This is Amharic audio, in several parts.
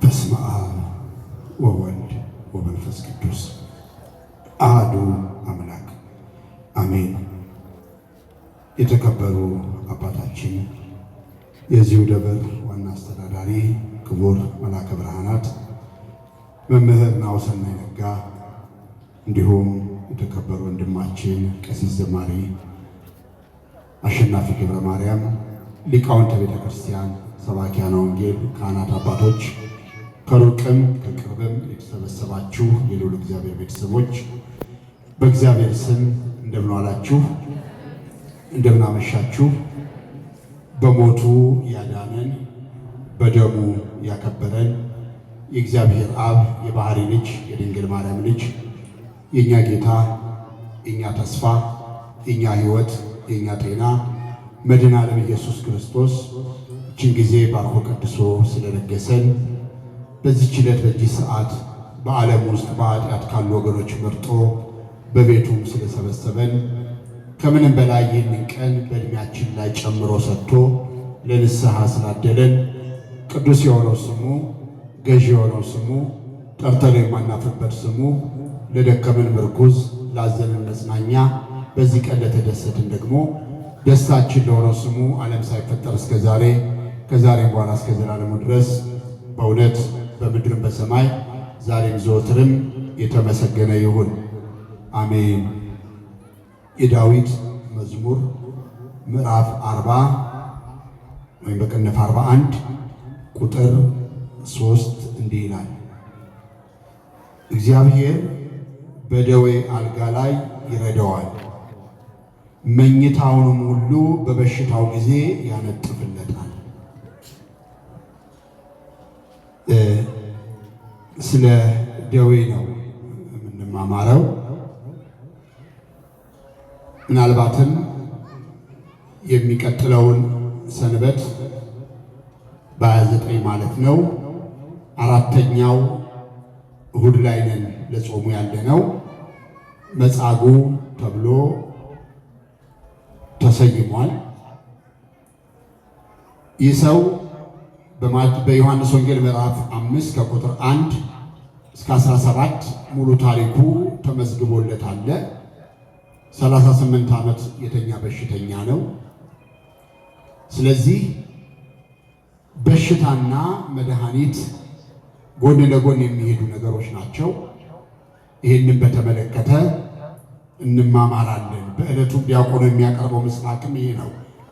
በስመ አብ ወወልድ ወመንፈስ ቅዱስ አሐዱ አምላክ አሜን። የተከበሩ አባታችን የዚሁ ደብር ዋና አስተዳዳሪ ክቡር መልአከ ብርሃናት መምህር ናሁሰናይ ነጋ፣ እንዲሁም የተከበሩ ወንድማችን ቀሲስ ዘማሪ አሸናፊ ገብረ ማርያም፣ ሊቃውንተ ቤተ ክርስቲያን፣ ሰባኪያነ ወንጌል፣ ካህናት አባቶች፣ ከሩቅም ከቅርብም የተሰበሰባችሁ የልዑል እግዚአብሔር ቤተሰቦች በእግዚአብሔር ስም እንደምን ዋላችሁ? እንደምን አመሻችሁ? በሞቱ ያዳነን በደሙ ያከበረን የእግዚአብሔር አብ የባህሪ ልጅ የድንግል ማርያም ልጅ የኛ ጌታ የኛ ተስፋ የኛ ሕይወት የኛ ጤና መድኃኔ ዓለም ኢየሱስ ክርስቶስ እችን ጊዜ ባርኮ ቀድሶ ስለነገሰን በዚህች ዕለት በዚህ ሰዓት በዓለም ውስጥ በኃጢአት ካሉ ወገኖች መርጦ በቤቱም ስለሰበሰበን ከምንም በላይ ይህንን ቀን በእድሜያችን ላይ ጨምሮ ሰጥቶ ለንስሐ ስላደለን ቅዱስ የሆነው ስሙ ገዢ የሆነው ስሙ ጠርተን የማናፍርበት ስሙ ለደከመን ምርኩዝ ላዘንን መጽናኛ በዚህ ቀን ለተደሰትን ደግሞ ደስታችን ለሆነው ስሙ ዓለም ሳይፈጠር እስከ ዛሬ ከዛሬ በኋላ እስከ ዘላለሙ ድረስ በእውነት በምድርም በሰማይ ዛሬም ዘወትርም የተመሰገነ ይሁን አሜን። የዳዊት መዝሙር ምዕራፍ 40 ወይም በቅንፍ 41 ቁጥር 3 እንዲህ ይላል። እግዚአብሔር በደዌ አልጋ ላይ ይረዳዋል፣ መኝታውንም ሁሉ በበሽታው ጊዜ ያነጥፍለታል። ስለ ደዌ ነው የምንማማረው። ምናልባትም የሚቀጥለውን ሰንበት በ29 ማለት ነው 4ኛው እሁድ ላይ ነን ለጾሙ ያለነው። መጻጉዕ ተብሎ ተሰይሟል። ይህ ሰው በዮሐንስ ወንጌል ምዕራፍ 5 ከቁጥር 1 እስከ 17 ሙሉ ታሪኩ ተመዝግቦለታል። 38 ዓመት የተኛ በሽተኛ ነው። ስለዚህ በሽታና መድኃኒት ጎን ለጎን የሚሄዱ ነገሮች ናቸው። ይህንን በተመለከተ እንማማራለን። በዕለቱ ዲያቆኑ የሚያቀርበው ምስባክም ይሄ ነው።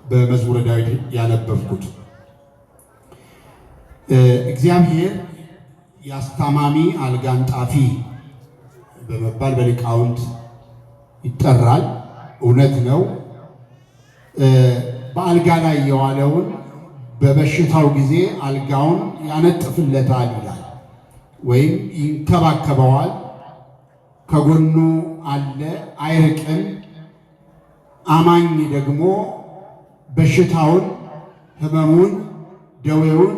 በመዝሙረ ዳዊት ያነበብኩት እግዚአብሔር የአስታማሚ አልጋ አንጣፊ በመባል በሊቃውንት ይጠራል። እውነት ነው። በአልጋ ላይ የዋለውን በበሽታው ጊዜ አልጋውን ያነጥፍለታል ይላል፣ ወይም ይንከባከበዋል። ከጎኑ አለ፣ አይርቅም። አማኝ ደግሞ በሽታውን፣ ሕመሙን፣ ደዌውን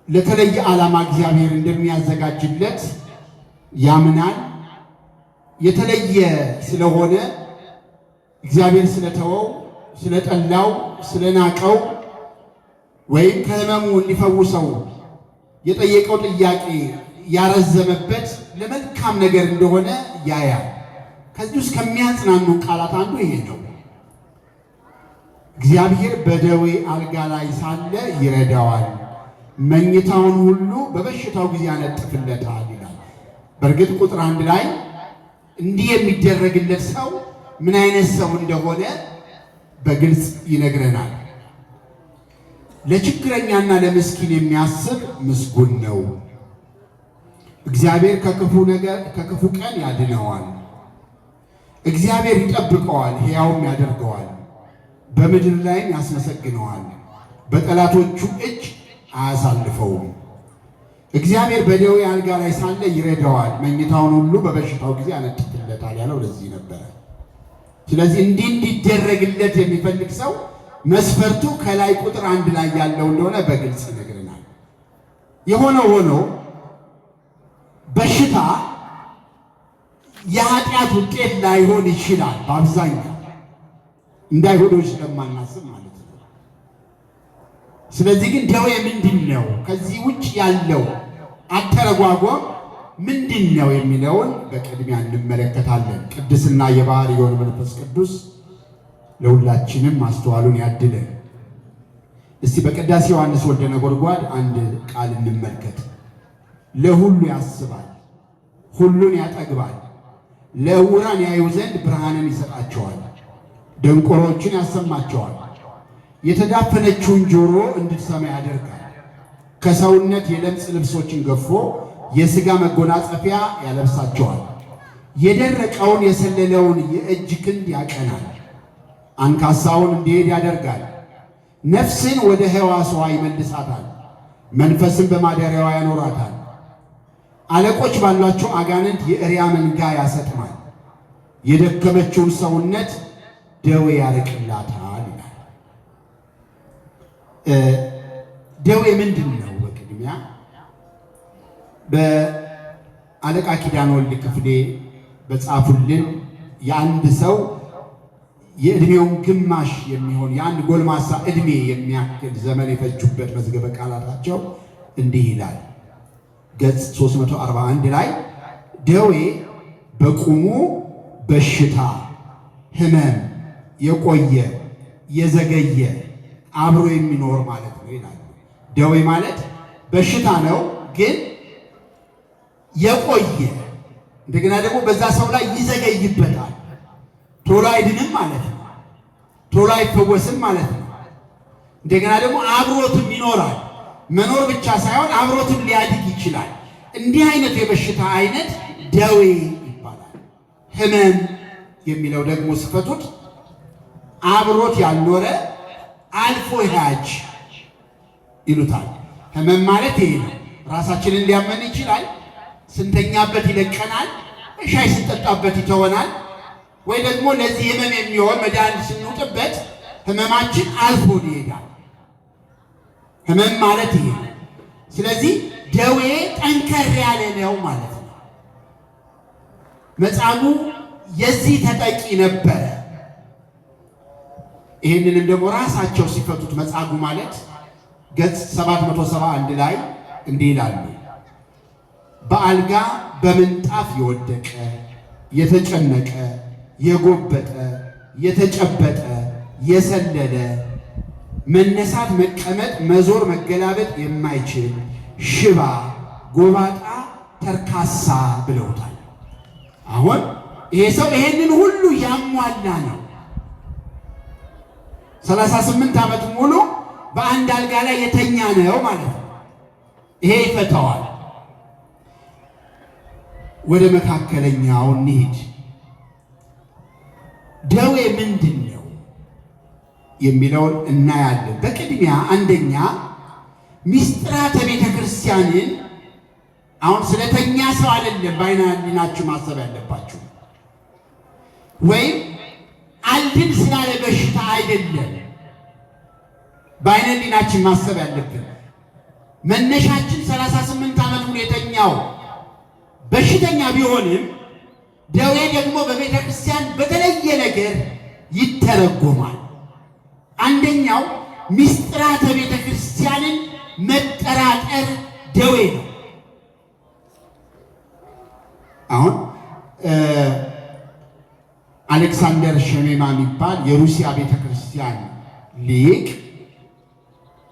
ለተለየ ዓላማ እግዚአብሔር እንደሚያዘጋጅለት ያምናል። የተለየ ስለሆነ እግዚአብሔር ስለተወው፣ ስለጠላው፣ ስለናቀው ወይም ከሕመሙ እንዲፈውሰው የጠየቀው ጥያቄ ያረዘመበት ለመልካም ነገር እንደሆነ ያያል። ከዚህ ውስጥ ከሚያጽናኑ ቃላት አንዱ ይሄ ነው። እግዚአብሔር በደዌ አልጋ ላይ ሳለ ይረዳዋል፣ መኝታውን ሁሉ በበሽታው ጊዜ ያነጥፍለታል ይላል። በእርግጥ ቁጥር 1 ላይ እንዲህ የሚደረግለት ሰው ምን አይነት ሰው እንደሆነ በግልጽ ይነግረናል። ለችግረኛና ለምስኪን የሚያስብ ምስጉን ነው። እግዚአብሔር ከክፉ ቀን ያድነዋል። እግዚአብሔር ይጠብቀዋል፣ ሕያውም ያደርገዋል፣ በምድር ላይም ያስመሰግነዋል፣ በጠላቶቹ እጅ አያሳልፈውም። እግዚአብሔር በደዌ አልጋ ላይ ሳለ ይረዳዋል፣ መኝታውን ሁሉ በበሽታው ጊዜ ያነጥፍለታል ያለው ለዚህ ነበረ። ስለዚህ እንዲህ እንዲደረግለት የሚፈልግ ሰው መስፈርቱ ከላይ ቁጥር 1 ላይ ያለው እንደሆነ በግልጽ ይነግረናል። የሆነ ሆኖ በሽታ የኃጢአት ውጤት ላይሆን ይችላል። በአብዛኛው እንዳይሆነው ስለማናስብ ማለት ነው። ስለዚህ ግን ደዌ ምንድን ነው? ከዚህ ውጭ ያለው አተረጓጎም ምንድነው የሚለውን በቅድሚያ እንመለከታለን። ቅድስና የባህሪ የሆነ መንፈስ ቅዱስ ለሁላችንም ማስተዋሉን ያድለን። እስቲ በቅዳሴ ዮሐንስ ወልደ ነጎድጓድ አንድ ቃል እንመልከት። ለሁሉ ያስባል፣ ሁሉን ያጠግባል፣ ለዕውራን ያዩ ዘንድ ብርሃንን ይሰጣቸዋል፣ ደንቆሮችን ያሰማቸዋል፣ የተዳፈነችውን ጆሮ እንድትሰማ ያደርጋል፣ ከሰውነት የለምጽ ልብሶችን ገፎ የሥጋ መጎናጸፊያ ያለብሳቸዋል፣ የደረቀውን የሰለለውን የእጅ ክንድ ያቀናል፣ አንካሳውን እንዲሄድ ያደርጋል፣ ነፍስን ወደ ሕዋሷ ይመልሳታል፣ መንፈስን በማደሪያዋ ያኖራታል፣ አለቆች ባሏቸው አጋንንት የእሪያ መንጋ ያሰጥማል፣ የደከመችውን ሰውነት ደዌ ያርቅላታል ይላል። ደዌ ምንድን ነው? በቅድሚያ በአለቃ ኪዳነ ወልድ ክፍሌ በጻፉልን የአንድ ሰው የዕድሜውን ግማሽ የሚሆን የአንድ ጎልማሳ ዕድሜ የሚያክል ዘመን የፈጁበት መዝገበ ቃላታቸው እንዲህ ይላል። ገጽ 341 ላይ ደዌ በቁሙ በሽታ፣ ሕመም፣ የቆየ የዘገየ አብሮ የሚኖር ማለት ነው ይላል። ደዌ ማለት በሽታ ነው፣ ግን የቆየ እንደገና ደግሞ በዛ ሰው ላይ ይዘገይበታል። ቶሎ አይድንም ማለት ነው። ቶሎ አይፈወስም ማለት ነው። እንደገና ደግሞ አብሮትም ይኖራል። መኖር ብቻ ሳይሆን አብሮትም ሊያድግ ይችላል። እንዲህ አይነት የበሽታ አይነት ደዌ ይባላል። ሕመም የሚለው ደግሞ ሲፈቱት አብሮት ያልኖረ አልፎ ሄጅ ይሉታል። ሕመም ማለት ይሄ ነው። ራሳችንን ሊያመን ይችላል። ስንተኛበት ይለቀናል። ሻይ ስንጠጣበት ይተወናል። ወይ ደግሞ ለዚህ ሕመም የሚሆን መድኃኒት ስንውጥበት ሕመማችን አልፎ ይሄዳል። ሕመም ማለት ይሄ ነው። ስለዚህ ደዌ ጠንከር ያለ ነው ማለት ነው። መጻጉዕ የዚህ ተጠቂ ነበረ። ይህንንም ደግሞ ራሳቸው ሲፈቱት መጻጉዕ ማለት ገጽ 771 ላይ እንዲህ ይላሉ። በአልጋ በምንጣፍ የወደቀ የተጨነቀ የጎበጠ የተጨበጠ የሰለለ መነሳት መቀመጥ መዞር መገላበጥ የማይችል ሽባ ጎባጣ ተርካሳ ብለውታል። አሁን ይሄ ሰው ይሄንን ሁሉ ያሟላ ነው። 38 ዓመት ሙሉ በአንድ አልጋ ላይ የተኛ ነው ማለት ነው። ይሄ ይፈታዋል። ወደ መካከለኛው እንሂድ። ደዌ ምንድን ነው የሚለውን እናያለን። በቅድሚያ አንደኛ ሚስጥራተ ቤተ ክርስቲያንን አሁን ስለተኛ ሰው አይደለም በዓይነ ሕሊናችሁ ማሰብ ያለባችሁ፣ ወይም አልድን ስላለ በሽታ አይደለም በዓይነ ሕሊናችን ማሰብ ያለብን። መነሻችን 38 ዓመት ሙሉ የተኛው በሽተኛ ቢሆንም ደዌ ደግሞ በቤተ ክርስቲያን በተለየ ነገር ይተረጎማል። አንደኛው ሚስጥራተ ቤተ ክርስቲያንን መጠራጠር ደዌ ነው። አሁን አሌክሳንደር ሸሜማ የሚባል የሩሲያ ቤተ ክርስቲያን ሊቅ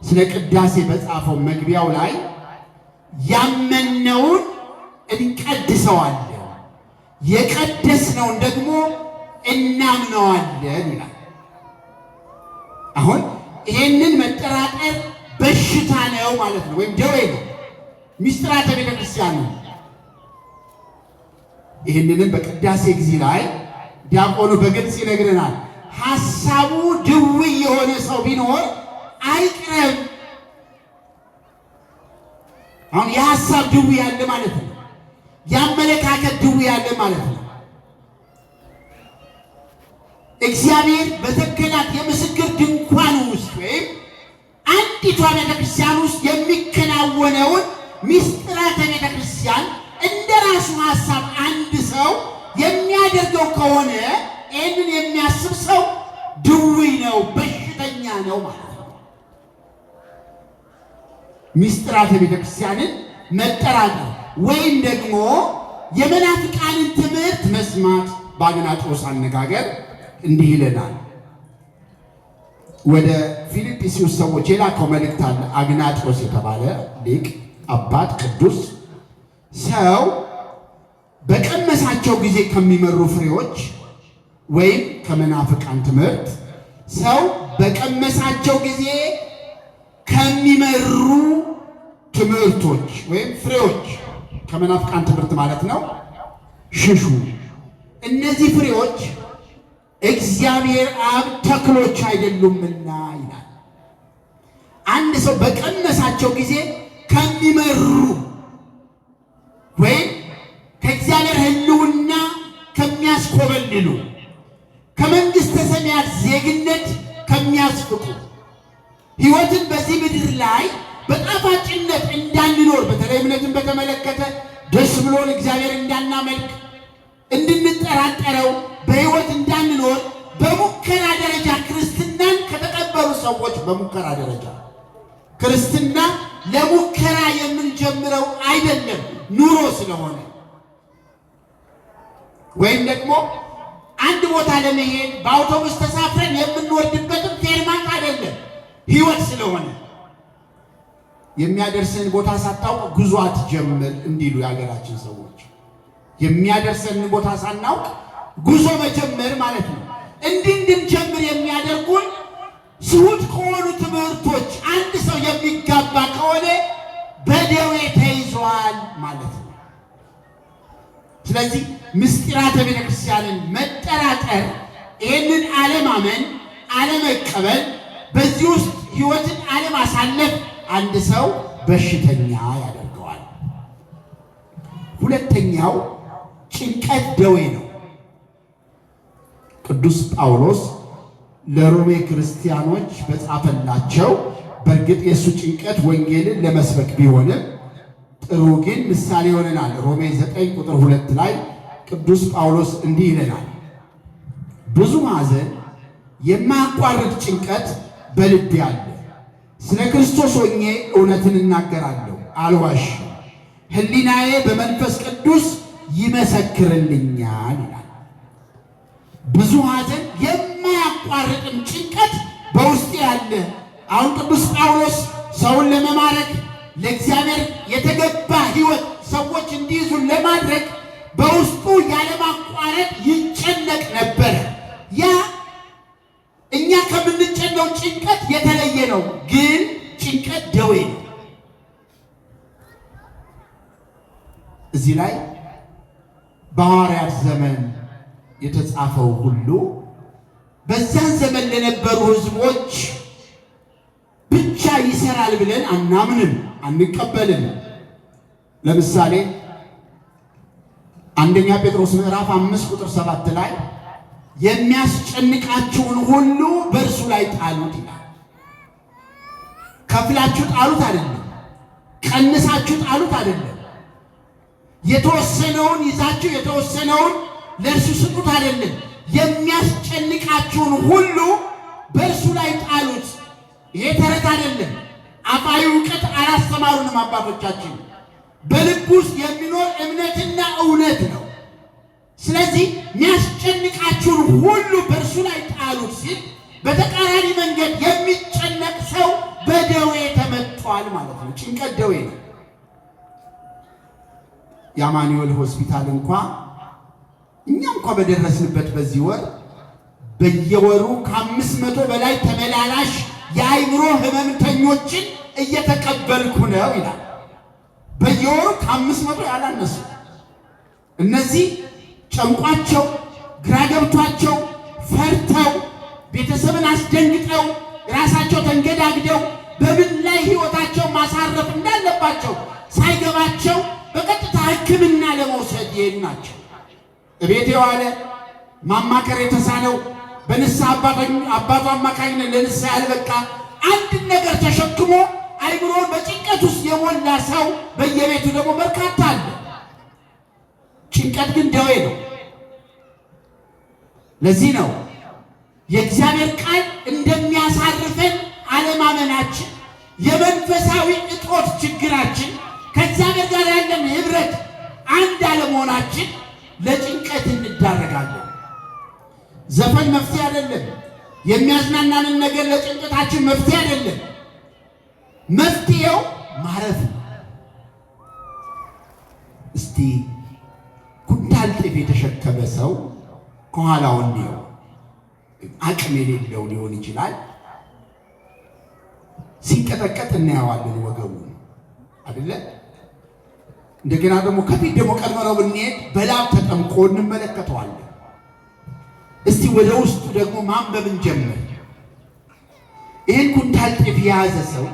ስለ ቅዳሴ በጻፈው መግቢያው ላይ ያመነውን እንቀድሰዋለን የቀደስነውን ደግሞ እናምነዋለን ይላል። አሁን ይሄንን መጠራጠር በሽታ ነው ማለት ነው፣ ወይም ደዌ ነው። ሚስጥራተ ቤተ ክርስቲያን ነው። ይህንንም በቅዳሴ ጊዜ ላይ ዲያቆኑ በግልጽ ይነግረናል። ሐሳቡ ድውይ የሆነ ሰው ቢኖር አይቅረብ። አሁን የሐሳብ ድውይ ያለ ማለት ነው። የአመለካከት ድውይ ያለ ማለት ነው። እግዚአብሔር በተከላት የምስክር ድንኳን ውስጥ ወይም አንዲቷ ቤተክርስቲያን ውስጥ የሚከናወነውን ሚስጥራተ ቤተክርስቲያን እንደ ራሱ ሐሳብ አንድ ሰው የሚያደርገው ከሆነ ይህንን የሚያስብ ሰው ድውይ ነው፣ በሽተኛ ነው ማለት ነው። ምስጢራተ ቤተክርስቲያንን መጠራጠር ወይም ደግሞ የመናፍቃንን ትምህርት መስማት። በአግናጦስ አነጋገር እንዲህ ይለናል። ወደ ፊልጵስዩስ ሰዎች የላከው መልእክት አለ። አግናጦስ የተባለ ሊቅ አባት ቅዱስ ሰው በቀመሳቸው ጊዜ ከሚመሩ ፍሬዎች ወይም ከመናፍቃን ትምህርት ሰው በቀመሳቸው ጊዜ ከሚመሩ ትምህርቶች ወይም ፍሬዎች ከመናፍቃን ትምህርት ማለት ነው ሽሹ። እነዚህ ፍሬዎች እግዚአብሔር አብ ተክሎች አይደሉምና ይላል። አንድ ሰው በቀመሳቸው ጊዜ ከሚመሩ ወይም ከእግዚአብሔር ሕልውና ከሚያስኮበልሉ ከመንግሥተ ሰማያት ዜግነት ከሚያስፍቁ ሕይወትን በዚህ ምድር ላይ በጣፋጭነት እንዳንኖር በተለይ እምነትን በተመለከተ ደስ ብሎን እግዚአብሔር እንዳናመልክ እንድንጠራጠረው በሕይወት እንዳንኖር በሙከራ ደረጃ ክርስትናን ከተቀበሉ ሰዎች በሙከራ ደረጃ ክርስትና ለሙከራ የምንጀምረው አይደለም፣ ኑሮ ስለሆነ ወይም ደግሞ አንድ ቦታ ለመሄድ በአውቶቡስ ተሳፍረን የምንወርድበትም ፌርማታ አይደለም፣ ሕይወት ስለሆነ የሚያደርሰን ቦታ ሳታውቅ ጉዞ አትጀምር እንዲሉ የሀገራችን ሰዎች። የሚያደርሰን ቦታ ሳናውቅ ጉዞ መጀመር ማለት ነው። እንዲህ እንድንጀምር የሚያደርጉን ስሁት ከሆኑ ትምህርቶች አንድ ሰው የሚጋባ ከሆነ በደዌ ተይዟል ማለት ነው። ስለዚህ ምስጢራተ ቤተክርስቲያንን መጠራጠር፣ ይህንን አለማመን፣ አለመቀበል፣ በዚህ ውስጥ ሕይወትን አለማሳለፍ አንድ ሰው በሽተኛ ያደርገዋል። ሁለተኛው ጭንቀት ደዌ ነው። ቅዱስ ጳውሎስ ለሮሜ ክርስቲያኖች በጻፈላቸው በእርግጥ የእሱ ጭንቀት ወንጌልን ለመስበክ ቢሆንም ጥሩ ግን ምሳሌ ይሆነናል። ሮሜ 9 ቁጥር 2 ላይ ቅዱስ ጳውሎስ እንዲህ ይለናል፣ ብዙ ሐዘን የማያቋርጥ ጭንቀት በልቤ አለ። ስለ ክርስቶስ ሆኜ እውነትን እናገራለሁ፣ አልዋሽም። ሕሊናዬ በመንፈስ ቅዱስ ይመሰክርልኛል ይላል። ብዙ ሐዘን የማያቋርጥም ጭንቀት በውስጤ ያለ። አሁን ቅዱስ ጳውሎስ ሰውን ለመማረክ ለእግዚአብሔር የተገባ ሕይወት ሰዎች እንዲይዙን ለማድረግ በውስጡ ያለማቋረጥ ይጨነቅ ነበረ። ያ እኛ ከምንጨነው ጭንቀት የተለየ ነው፣ ግን ጭንቀት ደዌ ነው። እዚህ ላይ በሐዋርያት ዘመን የተጻፈው ሁሉ በዛን ዘመን ለነበሩ ሕዝቦች ብቻ ይሰራል ብለን አናምንም፣ አንቀበልም። ለምሳሌ አንደኛ ጴጥሮስ ምዕራፍ 5 ቁጥር 7 ላይ የሚያስጨንቃችሁን ሁሉ በእርሱ ላይ ጣሉት ይላል። ከፍላችሁ ጣሉት አይደለም፣ ቀንሳችሁ ጣሉት አይደለም፣ የተወሰነውን ይዛችሁ የተወሰነውን ለእርሱ ስጡት አይደለም። የሚያስጨንቃችሁን ሁሉ በእርሱ ላይ ጣሉት። ይሄ ተረት አይደለም። አፋዊ እውቀት አላስተማሩንም አባቶቻችን። በልብ ውስጥ የሚኖር እምነትና እውነት ነው። ስለዚህ የሚያስጨንቃችሁን ሁሉ በእርሱ ላይ ጣሉት ሲል በተቃራኒ መንገድ የሚጨነቅ ሰው በደዌ ተመቷል ማለት ነው። ጭንቀት ደዌ ነው። የአማኑኤል ሆስፒታል እኛ በደረስንበት በዚህ ወር በየወሩ ከ500 በላይ ተመላላሽ የአእምሮ ህመምተኞችን እየተቀበልኩ ነው ይላል። በየወሩ ከ500 ያላነሱ እነዚህ ጨንቋቸው፣ ግራ ገብቷቸው፣ ፈርተው፣ ቤተሰብን አስደንግጠው፣ ራሳቸው ተንገዳግደው በምን ላይ ህይወታቸው ማሳረፍ እንዳለባቸው ሳይገባቸው በቀጥታ ሕክምና ለመውሰድ ይሄዱ ናቸው። እቤት የዋለ ማማከር የተሳነው በንስሐ አባቱ አማካኝነት ለንስሐ ያልበቃ አንድ ነገር ተሸክሞ አይምሮን በጭንቀት ውስጥ የሞላ ሰው በየቤቱ ደግሞ በርካታ አለ። ጭንቀት ግን ደዌ ነው። ለዚህ ነው የእግዚአብሔር ቃል እንደሚያሳርፈን አለማመናችን፣ የመንፈሳዊ እጦት ችግራችን ከእግዚአብሔር ጋር ያለን ህብረት አንድ አለመሆናችን ለጭንቀት እንዳረጋለን። ዘፈን መፍትሄ አይደለም። የሚያዝናናንን ነገር ለጭንቀታችን መፍትሄ አይደለም። መፍትሄው ማረፍ ነው። እስቲ ኩንታል ጤፍ የተሸከመ ሰው ከኋላው ነው አቅም የሌለው ሊሆን ይችላል። ሲንቀጠቀጥ እናየዋለን ወገቡ አይደለ? እንደገና ደግሞ ከፊት ደግሞ ቀድመነው ብንሄድ በላብ ተጠምቆ እንመለከተዋለን። እስቲ ወደ ውስጡ ደግሞ ማንበብን ጀምር። ይህን ኩንታል ጤፍ የያዘ ሰው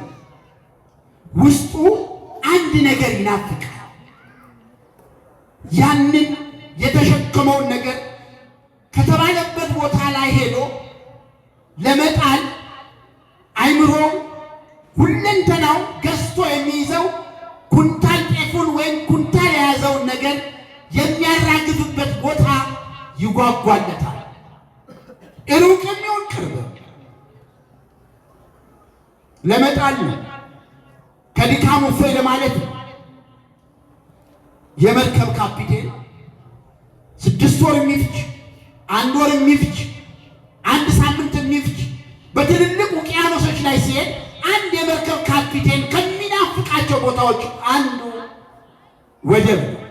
ውስጡ አንድ ነገር ይናፍቃል። ያንን የተሸከመውን ነገር ከተባለበት ቦታ ላይ ሄዶ ለመጣል አይምሮ ሁለንተናው ገዝቶ የሚይዘው ኩንታል ጤፉን ወይም ኩንታል የያዘውን ነገር የሚያራግፍበት ቦታ ይጓጓለታል። ሩቅም ይሁን ቅርብ ለመጣል ነው። ከድካሙ እፎይ ለማለት ነው። የመርከብ ካፒቴን 6 ወር የሚፍጅ 1 ወር የሚፍጅ 1 ሳምንት የሚፍጅ በትልልቅ ውቅያኖሶች ላይ ሲሄድ አንድ የመርከብ ካፒቴን ከሚናፍቃቸው ቦታዎች አንዱ ወደብ ነው።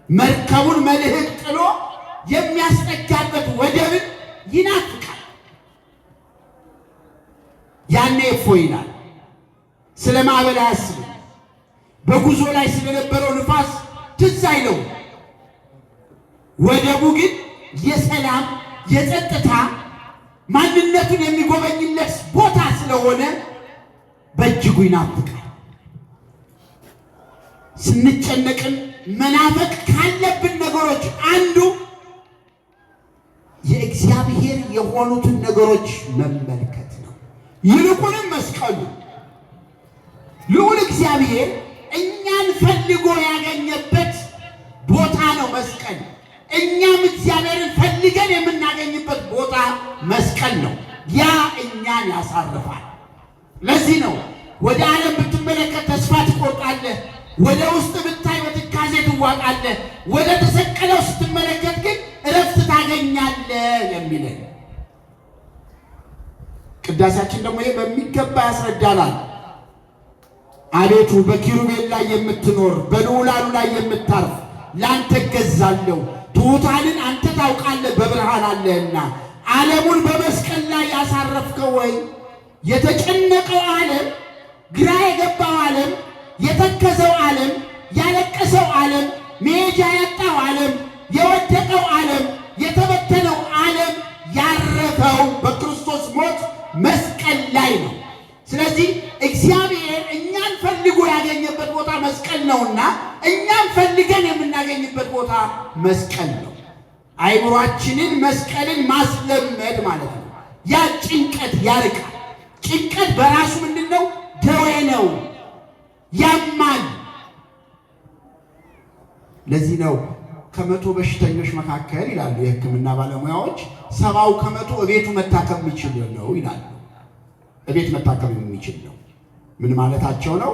መርከቡን መልህቅ ጥሎ የሚያስጠጋበት ወደብን ይናፍቃል። ያኔ እፎይ ይላል። ስለ ማዕበል አያስብም። በጉዞ ላይ ስለነበረው ንፋስ ትዝ አይለው። ወደቡ ግን የሰላም የጸጥታ ማንነቱን የሚጎበኝለት ቦታ ስለሆነ በእጅጉ ይናፍቃል። ስንጨነቅም መናፈቅ ካለብን ነገሮች አንዱ የእግዚአብሔር የሆኑትን ነገሮች መመልከት ነው። ይልቁንም መስቀሉ ልዑል እግዚአብሔር እኛን ፈልጎ ያገኘበት ቦታ ነው መስቀል። እኛም እግዚአብሔርን ፈልገን የምናገኝበት ቦታ መስቀል ነው። ያ እኛን ያሳርፋል። ለዚህ ነው ወደ ዓለም ብትመለከት ተስፋ ትቆርጣለህ፣ ወደ ውስጥ ብታይ በትካዜ ትዋጣለህ፣ ወደ ተሰቀለው ስትመለከት ግን እረፍት ታገኛለህ የሚለን ቅዳሴያችን ደግሞ ይሄ በሚገባ ያስረዳናል። አቤቱ በኪሩቤል ላይ የምትኖር በልዑላኑ ላይ የምታርፍ ላንተ እገዛለሁ። ትሑታንን አንተ ታውቃለህ በብርሃን አለህና። ዓለሙን በመስቀል ላይ ያሳረፍከው ወይ የተጨነቀው ዓለም፣ ግራ የገባው ዓለም፣ የተከዘው ዓለም፣ ያለቀሰው ዓለም፣ መሄጃ ያጣው ዓለም፣ የወደቀው ዓለም፣ የተበተነው ዓለም ያረፈው በክርስቶስ ሞት መስቀል ላይ ነው። ስለዚህ እግዚአብሔር እኛን ፈልጎ ያገኘበት ቦታ መስቀል ነውና እኛን ፈልገን የምናገኝበት ቦታ መስቀል ነው። አይምሯችንን መስቀልን ማስለመድ ማለት ነው። ያ ጭንቀት ያርቃል። ጭንቀት በራሱ ምንድነው? ደዌ ነው፣ ያማል። ለዚህ ነው 100 በሽተኞች መካከል ይላሉ የሕክምና ባለሙያዎች 70 ከመቶ እቤቱ መታከም የሚችል ነው ይላሉ። እቤት መታከም የሚችል ነው። ምን ማለታቸው ነው?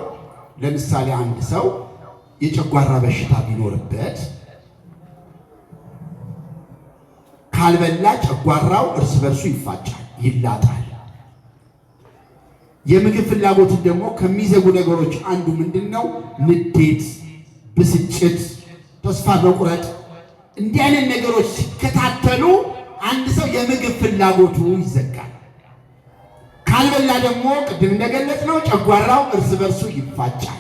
ለምሳሌ አንድ ሰው የጨጓራ በሽታ ቢኖርበት ካልበላ ጨጓራው እርስ በርሱ ይፋጫል፣ ይላጣል። የምግብ ፍላጎትን ደግሞ ከሚዘጉ ነገሮች አንዱ ምንድነው? ንዴት፣ ብስጭት፣ ተስፋ መቁረጥ፣ እንዲህ አይነት ነገሮች ሲከታተሉ አንድ ሰው የምግብ ፍላጎቱ ይዘጋል። ካልበላ ደግሞ ቅድም እንደገለጽነው ጨጓራው እርስ በርሱ ይፋጫል።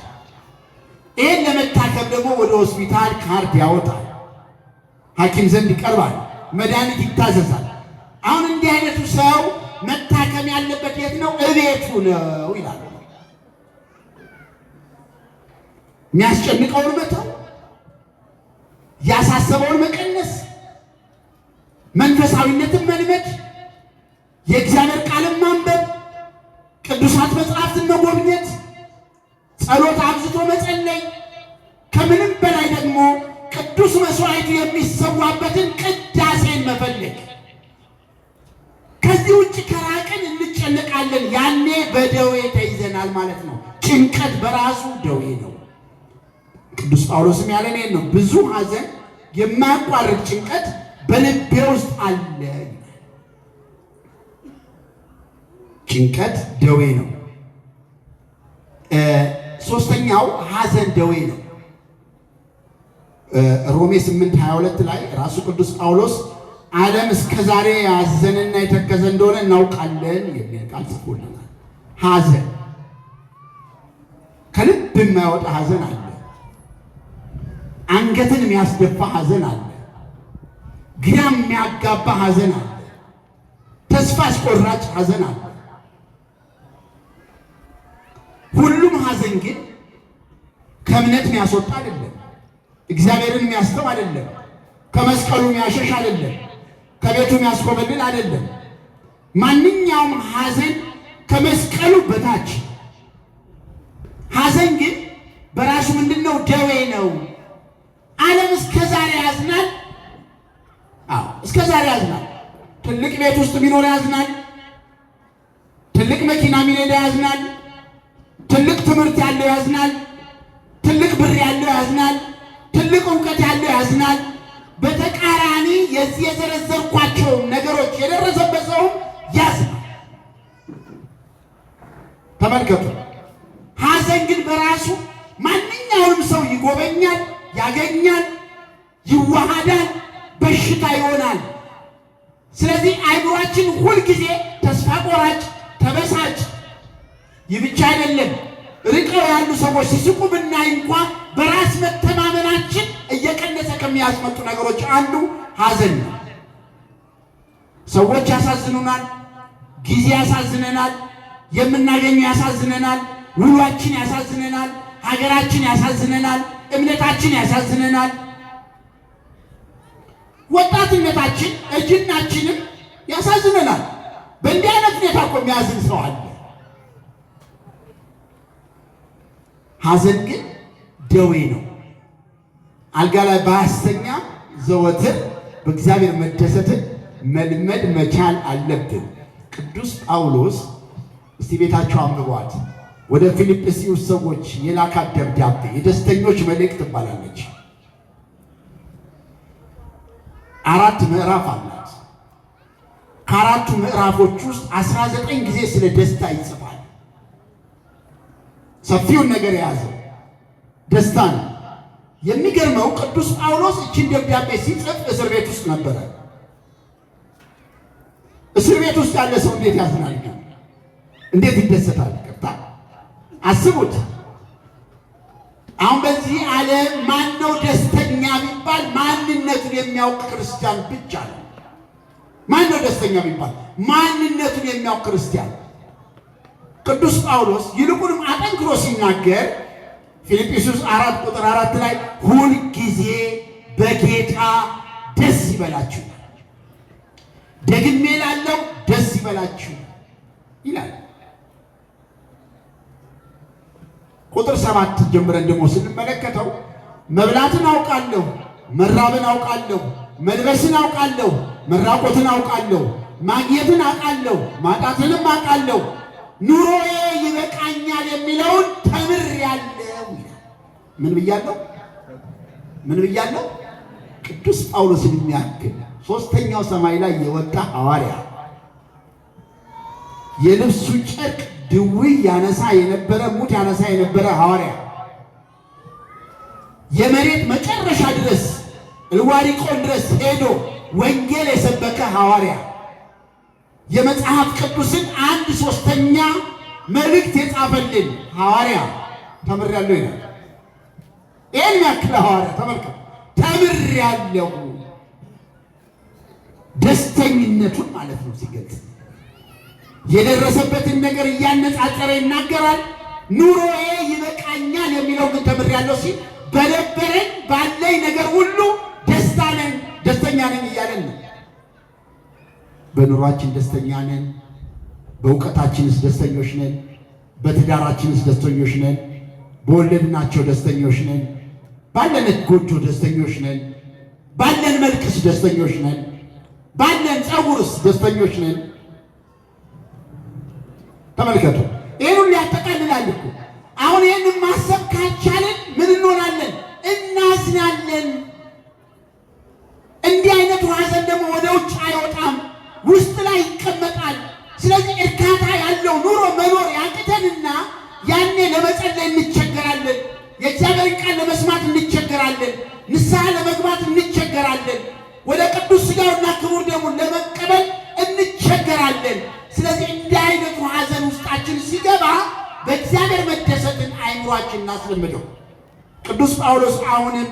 ይህን ለመታከም ደግሞ ወደ ሆስፒታል ካርድ ያወጣል፣ ሐኪም ዘንድ ይቀርባል፣ መድኃኒት ይታዘዛል። አሁን እንዲህ አይነቱ ሰው መታከም ያለበት የት ነው? እቤቱ ነው ይላሉ። የሚያስጨንቀውን መተው፣ ያሳሰበውን መቀነስ፣ መንፈሳዊነትን መልመድ፣ የእግዚአብሔር ቃልን ማንበብ፣ ቅዱሳት መጽሐፍትን መጎብኘት፣ ጸሎት አብዝቶ መጸለይ፣ ከምንም በላይ ደግሞ ቅዱስ መስዋዕቱ የሚሰዋበትን ቅዳሴን መፈለግ። ከዚህ ውጭ ከራቅን እንጨነቃለን። ያኔ በደዌ ተይዘናል ይችላል ማለት ነው። ጭንቀት በራሱ ደዌ ነው። ቅዱስ ጳውሎስም ያለን ይሄን ነው። ብዙ ሐዘን፣ የማያቋርጥ ጭንቀት በልቤ ውስጥ አለ። ጭንቀት ደዌ ነው። ሶስተኛው ሐዘን ደዌ ነው። ሮሜ 8:22 ላይ ራሱ ቅዱስ ጳውሎስ ዓለም እስከ ዛሬ ያዘነና የተከዘ እንደሆነ እናውቃለን የሚል ቃል ጽፎልናል። ሐዘን ከልብ የማይወጣ ሐዘን አለ። አንገትን የሚያስደፋ ሐዘን አለ። ግራ የሚያጋባ ሐዘን አለ። ተስፋ አስቆራጭ ሐዘን አለ። ሁሉም ሐዘን ግን ከእምነት የሚያስወጣ አይደለም። እግዚአብሔርን የሚያስተው አይደለም። ከመስቀሉ የሚያሸሽ አይደለም። ከቤቱ የሚያስኮበልል አይደለም። ማንኛውም ሐዘን ከመስቀሉ በታች። ሐዘን ግን በራሱ ምንድነው? ደዌ ነው። ዓለም እስከ ዛሬ ያዝናል። እስከ ዛሬ ያዝናል። ትልቅ ቤት ውስጥ ቢኖር ያዝናል። ትልቅ መኪና የሚነዳ ያዝናል። ትልቅ ትምህርት ያለው ያዝናል። ትልቅ ብር ያለው ያዝናል። ትልቅ እውቀት ያለው ያዝናል። በተቃራኒ የዚህ የዘረዘርኳቸው ነገሮች የደረሰበት ሰው ያዝናል። ተመልከቱ። ሐዘን ግን በራሱ ማንኛውንም ሰው ይጎበኛል፣ ያገኛል፣ ይዋሃዳል፣ በሽታ ይሆናል። ስለዚህ አይምሯችን ሁልጊዜ ተስፋ ቆራጭ፣ ተበሳጭ። ይህ ብቻ አይደለም። ርቀው ያሉ ሰዎች ሲስቁ ብናይ እንኳ በራስ መተማመናችን እየቀነሰ ከሚያስመጡ ነገሮች አንዱ ሐዘን ነው። ሰዎች ያሳዝኑናል፣ ጊዜ ያሳዝነናል፣ የምናገኘው ያሳዝነናል፣ ውሏችን ያሳዝነናል፣ ሀገራችን ያሳዝነናል፣ እምነታችን ያሳዝነናል፣ ወጣትነታችን እርጅናችንም ያሳዝነናል። በእንዲህ አይነት ሁኔታ እኮ የሚያዝን ሰው አለ። ሐዘን ግን ደዌ ነው። አልጋ ላይ ባያስተኛ ዘወትር በእግዚአብሔር መደሰትን መልመድ መቻል አለብን። ቅዱስ ጳውሎስ እስቲ ቤታቸው አንብቧት፣ ወደ ፊልጵስዩስ ሰዎች የላካት ደብዳቤ የደስተኞች መልእክት ትባላለች። 4 ምዕራፍ አላት። ከአራቱ ምዕራፎች ውስጥ 19 ጊዜ ስለ ደስታ ይጽፋል። ሰፊውን ነገር የያዘው ደስታ ነው። የሚገርመው ቅዱስ ጳውሎስ እችን ደብዳቤ ሲጽፍ እስር ቤት ውስጥ ነበረ። እስር ቤት ውስጥ ያለ ሰው እንዴት ያዝናል? እንዴት ይደሰታል? ቅርታ አስቡት። አሁን በዚህ ዓለም ማን ነው ደስተኛ ቢባል ማንነቱን የሚያውቅ ክርስቲያን ብቻ ነው። ማን ነው ደስተኛ ቢባል ማንነቱን የሚያውቅ ክርስቲያን። ቅዱስ ጳውሎስ ይልቁንም አጠንክሮ ሲናገር ፊልጵስዩስ 4:4 ላይ ሁል ጊዜ በጌታ ደስ ይበላችሁ፣ ደግሜ እላለሁ ደስ ይበላችሁ ይላል። ቁጥር 7 ጀምረን ደግሞ ስንመለከተው መብላትን አውቃለሁ፣ መራብን አውቃለሁ፣ መልበስን አውቃለሁ፣ መራቆትን አውቃለሁ፣ ማግኘትን አውቃለሁ፣ ማጣትንም አውቃለሁ፣ ኑሮዬ ይበቃኛል የሚለውን ተምሬአለሁ ይላል። ምን ብያለሁ? ምን ብያለሁ? ቅዱስ ጳውሎስን የሚያክል ሦስተኛው ሰማይ ላይ የወጣ ሐዋርያ፣ የልብሱ ጨርቅ ድውይ ያነሳ የነበረ ሙት ያነሳ የነበረ ሐዋርያ፣ የመሬት መጨረሻ ድረስ እልዋሪቆን ድረስ ሄዶ ወንጌል የሰበከ ሐዋርያ፣ የመጽሐፍ ቅዱስን 1/3 መልእክት የጻፈልን ሐዋርያ ተምሬአለሁ ይላል። ይህን ያክል ሐዋርያ ተመልከቱ። ተምሬአለሁ ደስተኝነቱን ማለት ነው ሲገልጽ የደረሰበትን ነገር እያነጻጸረ ይናገራል። ኑሮዬ ይበቃኛል የሚለው ግን ተምሬአለሁ ሲል በነበረኝ ባለኝ ነገር ሁሉ ደስተኛ ነኝ እያለን ነው። በኑሯችን ደስተኛ ነን። በእውቀታችንስ ደስተኞች ነን። በትዳራችንስ ደስተኞች ነን። በወለድናቸው ደስተኞች ነን። ባለን ጎጆ ደስተኞች ነን። ባለን መልክስ ደስተኞች ነን። ባለን ፀጉርስ ደስተኞች ነን። ተመልከቱ። ይሄን ሊያጠቃልላል እኮ። አሁን ይሄን ማሰብ ካልቻለን ምን እንሆናለን? እናዝናለን። እንዲህ አይነቱ ሐዘን ደግሞ ወደ ውጭ አይወጣም፣ ውስጥ ላይ ይቀመጣል። ስለዚህ እርካታ ያለው ኑሮ መኖር ያቅተንና ያኔ ለመጸለይ እንቸገራለን፣ የእግዚአብሔርን ቃል ለመስማት እንቸገራለን፣ ንስሐ ለመግባት እንቸገራለን፣ ወደ ቅዱስ ሥጋውና ክቡር ደሙን ለመቀበል እንቸገራለን። ስለዚህ እንዲህ አይነቱ ሐዘን ውስጣችን ሲገባ በእግዚአብሔር መደሰትን አይምሯችን እናስለምደው። ቅዱስ ጳውሎስ አሁንም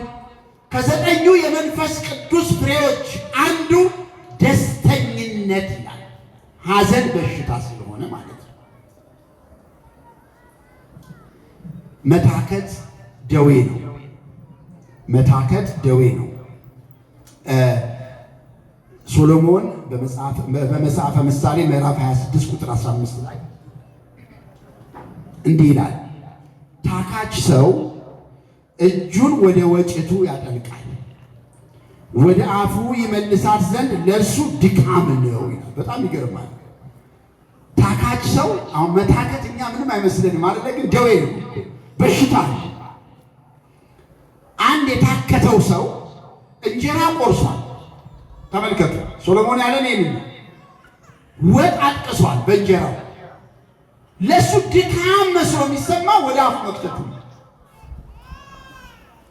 ከዘጠኙ የመንፈስ ቅዱስ ፍሬዎች አንዱ ደስተኝነት ይላል። ሐዘን በሽታ ስለሆነ ማለት ነው። መታከት ደዌ ነው። መታከት ደዌ ነው። ሶሎሞን በመጽሐፈ ምሳሌ ምዕራፍ 26 ቁጥር 15 ላይ እንዲህ ይላል፣ ታካች ሰው እጁን ወደ ወጭቱ ያጠልቃል፣ ወደ አፉ ይመልሳት ዘንድ ለእርሱ ድካም ነው ይላል። በጣም ይገርማል። ታካች ሰው አሁን መታከት እኛ ምንም አይመስልንም ማለት ግን ደዌ ነው፣ በሽታ ነው። አንድ የታከተው ሰው እንጀራ ቆርሷል። ተመልከቱ፣ ሶሎሞን ያለን ይህንን ወጥ አጥቅሷል በእንጀራው። ለእሱ ድካም መስሎ የሚሰማው ወደ አፉ መክተቱ።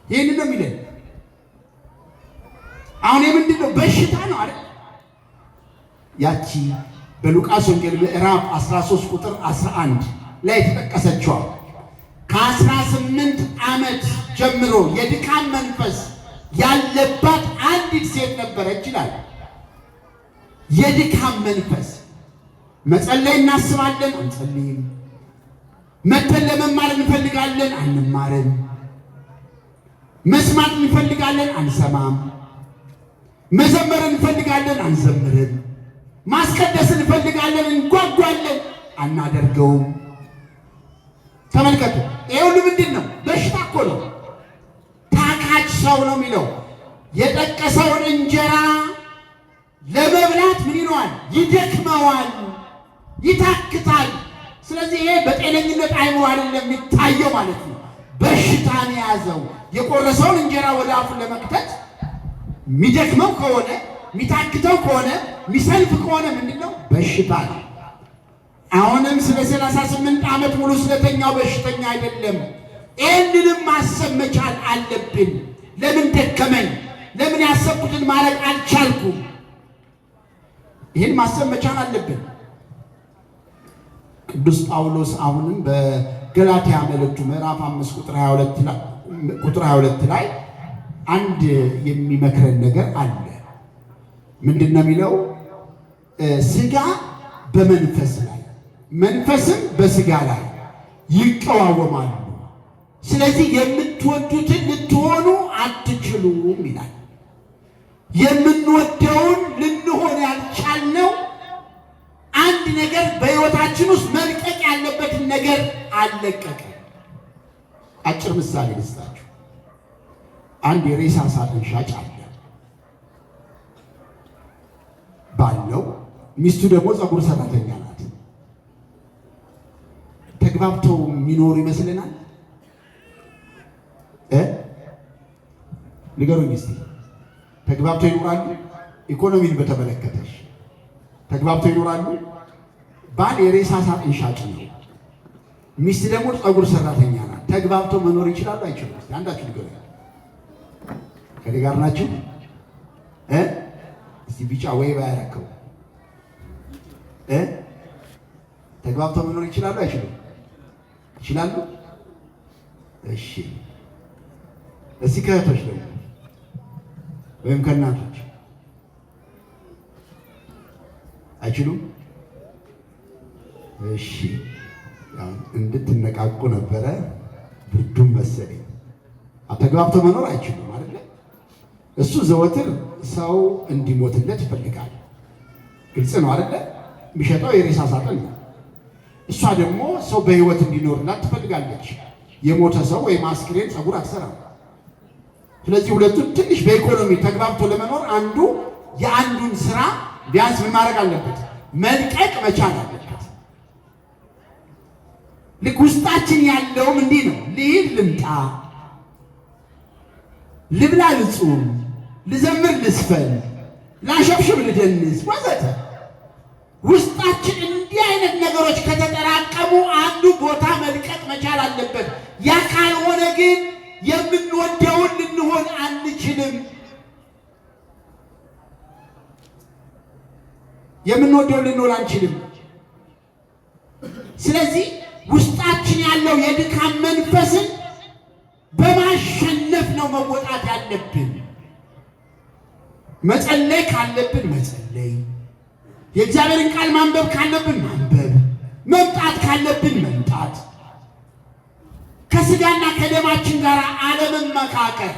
ይህን ነው የሚለን። አሁን የምንድን ነው? በሽታ ነው አይደል? ያቺ በሉቃስ ወንጌል ምዕራፍ 13 ቁጥር 11 ላይ የተጠቀሰችዋ ከ18 ዓመት ጀምሮ የድካም መንፈስ ያለባት አንዲት ሴት ነበረች ይላል። የድካም መንፈስ መጸለይ እናስባለን፣ አንጸልይም። መተን ለመማር እንፈልጋለን፣ አንማርም። መስማት እንፈልጋለን፣ አንሰማም። መዘመር እንፈልጋለን፣ አንዘምርም። ማስቀደስ እንፈልጋለን፣ እንጓጓለን፣ አናደርገውም። ተመልከቱ፣ ይሄ ሁሉ ምንድን ነው? በሽታ እኮ ነው። ታካች ሰው ነው የሚለው። የጠቀሰውን እንጀራ ለመብላት ምን ይለዋል? ይደክመዋል፣ ይታክታል። ስለዚህ ይሄ በጤነኝነት አይምሮ አይደለም የሚታየው ማለት ነው። በሽታን የያዘው የቆረሰውን እንጀራ ወደ አፉ ለመክተት የሚደክመው ከሆነ የሚታክተው ከሆነ የሚሰልፍ ከሆነ ምንድን ነው? በሽታ ነው። አሁንም ስለ 38 ዓመት ሙሉ ስለተኛው በሽተኛ አይደለም። ይህንንም ማሰብ መቻል አለብን። ለምን ደከመኝ? ለምን ያሰብኩትን ማድረግ አልቻልኩም? ይህን ማሰብ መቻል አለብን። ቅዱስ ጳውሎስ አሁንም በገላትያ መልእክቱ ምዕራፍ 5 ቁጥር 22 ላይ አንድ የሚመክረን ነገር አለ። ምንድን ነው የሚለው? ሥጋ በመንፈስ ላይ መንፈስም በሥጋ ላይ ይቀዋወማሉ። ስለዚህ የምትወዱትን ልትሆኑ አትችሉም ይላል። የምንወደውን ልንሆን ያልቻልነው አንድ ነገር በሕይወታችን ውስጥ መልቀቅ ያለበትን ነገር አልለቀቀ። አጭር ምሳሌ ልስጣችሁ። አንድ የሬሳ ሳጥን ሻጭ አለ ባለው፣ ሚስቱ ደግሞ ፀጉር ሰራተኛ ናት። ተግባብተው የሚኖሩ ይመስለናል? ንገሩኝ እስቲ። ተግባብተው ይኖራሉ? ኢኮኖሚን በተመለከተሽ ተግባብተው ይኖራሉ? ባል የሬሳ ሳጥን ሻጭ ነው፣ ሚስት ደግሞ ፀጉር ሰራተኛ ናት። ተግባብተው መኖር ይችላሉ አይችሉም? እስቲ አንዳችሁ ንገሩኝ። ከኔ ጋር ናችሁ? እስቲ ቢጫ ወይ ባያረከው ተግባብተው መኖር ይችላሉ አይችሉም? ይችላሉ። እሺ፣ እስቲ ከእህቶች ደግሞ ወይም ከእናቶች አይችሉም? እሺ፣ እንድትነቃቁ ነበረ ብርዱም መሰለኝ። ተግባብተው መኖር አይችሉም አይደለ? እሱ ዘወትር ሰው እንዲሞትለት ይፈልጋል። ግልጽ ነው አይደለ? የሚሸጠው የሬሳ ሳጥን ነው። እሷ ደግሞ ሰው በሕይወት እንዲኖርላት ትፈልጋለች። የሞተ ሰው ወይም አስክሬን ፀጉር አትሰራም። ስለዚህ ሁለቱም ትንሽ በኢኮኖሚ ተግባብቶ ለመኖር አንዱ የአንዱን ስራ ቢያንስ ምን ማድረግ አለበት? መልቀቅ መቻል አለበት። ልክ ውስጣችን ያለውም እንዲህ ነው። ልሂድ ልምጣ፣ ልብላ ልጹም፣ ልዘምር ልስፈን፣ ላሸብሽብ ልደንስ ወዘተ። ውስጣችን እንዲህ አይነት ነገሮች ከተጠራቀሙ አንዱ ቦታ መልቀቅ መቻል አለበት። ያ ካልሆነ ግን የምንወደውን ልንሆን አንችልም። የምንወደውን ልንሆን አንችልም። ስለዚህ ውስጣችን ያለው የድካም መንፈስን በማሸነፍ ነው መወጣት ያለብን። መጸለይ ካለብን መጸለይ፣ የእግዚአብሔርን ቃል ማንበብ ካለብን ማንበብ፣ መምጣት ካለብን መምጣት፣ ከስጋና ከደማችን ጋር አለመመካከር።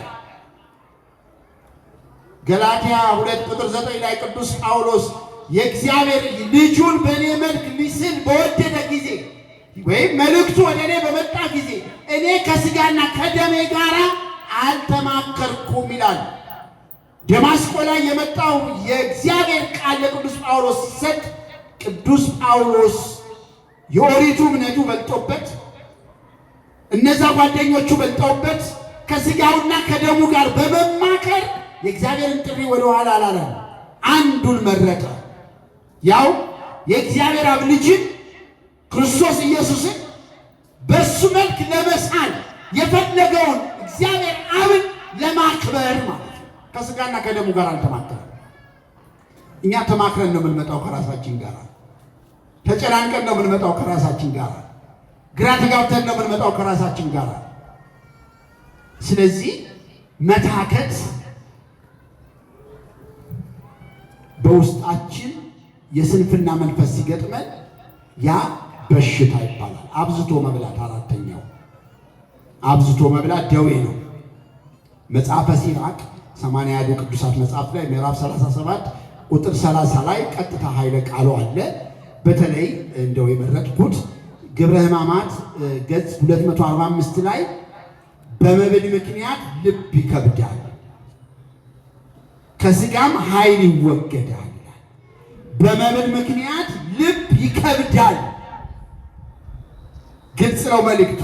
ገላትያ 2:9 ላይ ቅዱስ ጳውሎስ የእግዚአብሔር ልጁን በእኔ መልክ ሊስል በወደደ ጊዜ ወይም መልእክቱ ወደ እኔ በመጣ ጊዜ እኔ ከስጋና ከደሜ ጋር አልተማከርኩም ይላል። ደማስቆ ላይ የመጣው የእግዚአብሔር ቃል ለቅዱስ ጳውሎስ ሲሰጥ ቅዱስ ጳውሎስ የኦሪቱ እምነቱ በልጦበት፣ እነዛ ጓደኞቹ በልጠውበት ከስጋውና ከደሙ ጋር በመማከር የእግዚአብሔርን ጥሪ ወደ ኋላ አላለም። አንዱን መረጠ። ያው የእግዚአብሔር አብ ልጅን ክርስቶስ ኢየሱስን በሱ መልክ ለመሳል የፈለገውን እግዚአብሔር አብን ለማክበር ማለት ነው። ከስጋና ከደሙ ጋር አልተማከረም። እኛ ተማክረን ነው የምንመጣው ከራሳችን ጋር፣ ተጨናንቀን ነው የምንመጣው ከራሳችን ጋር፣ ግራ ተጋብተን ነው የምንመጣው ከራሳችን ጋር። ስለዚህ መታከት በውስጣችን የስንፍና መንፈስ ሲገጥመን ያ በሽታ ይባላል። አብዝቶ መብላት አራተኛው አብዝቶ መብላት ደዌ ነው። መጽሐፈ ሲራክ 80 ቅዱሳት መጽሐፍ ላይ ምዕራፍ 37 ቁጥር 30 ላይ ቀጥታ ኃይለ ቃሉ አለ። በተለይ እንደው የመረጥኩት ግብረ ሕማማት ገጽ 245 ላይ በመብል ምክንያት ልብ ይከብዳል፣ ከስጋም ኃይል ይወገዳል። በመብል ምክንያት ልብ ይከብዳል። ግልጽ ነው መልእክቱ።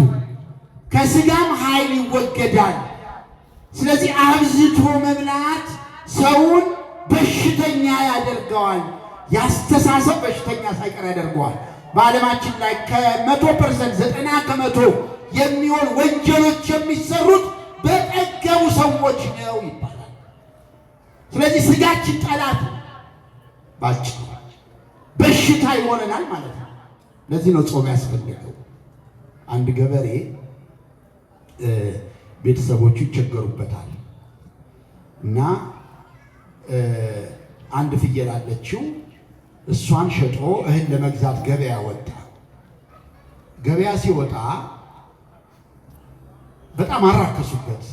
ከስጋም ኃይል ይወገዳል። ስለዚህ አብዝቶ መብላት ሰውን በሽተኛ ያደርገዋል። ያስተሳሰብ በሽተኛ ሳይቀር ያደርገዋል። በዓለማችን ላይ ከ100% 90% የሚሆን ወንጀሎች የሚሰሩት በጠገቡ ሰዎች ነው ይባላል። ስለዚህ ስጋችን ጠላት ባጭሩ በሽታ ይሆነናል ማለት ነው። ለዚህ ነው ጾም ያስፈልገው። አንድ ገበሬ ቤተሰቦቹ ይቸገሩበታል እና አንድ ፍየል አለችው። እሷን ሸጦ እህል ለመግዛት ገበያ ወጣ። ገበያ ሲወጣ በጣም አራከሱበት።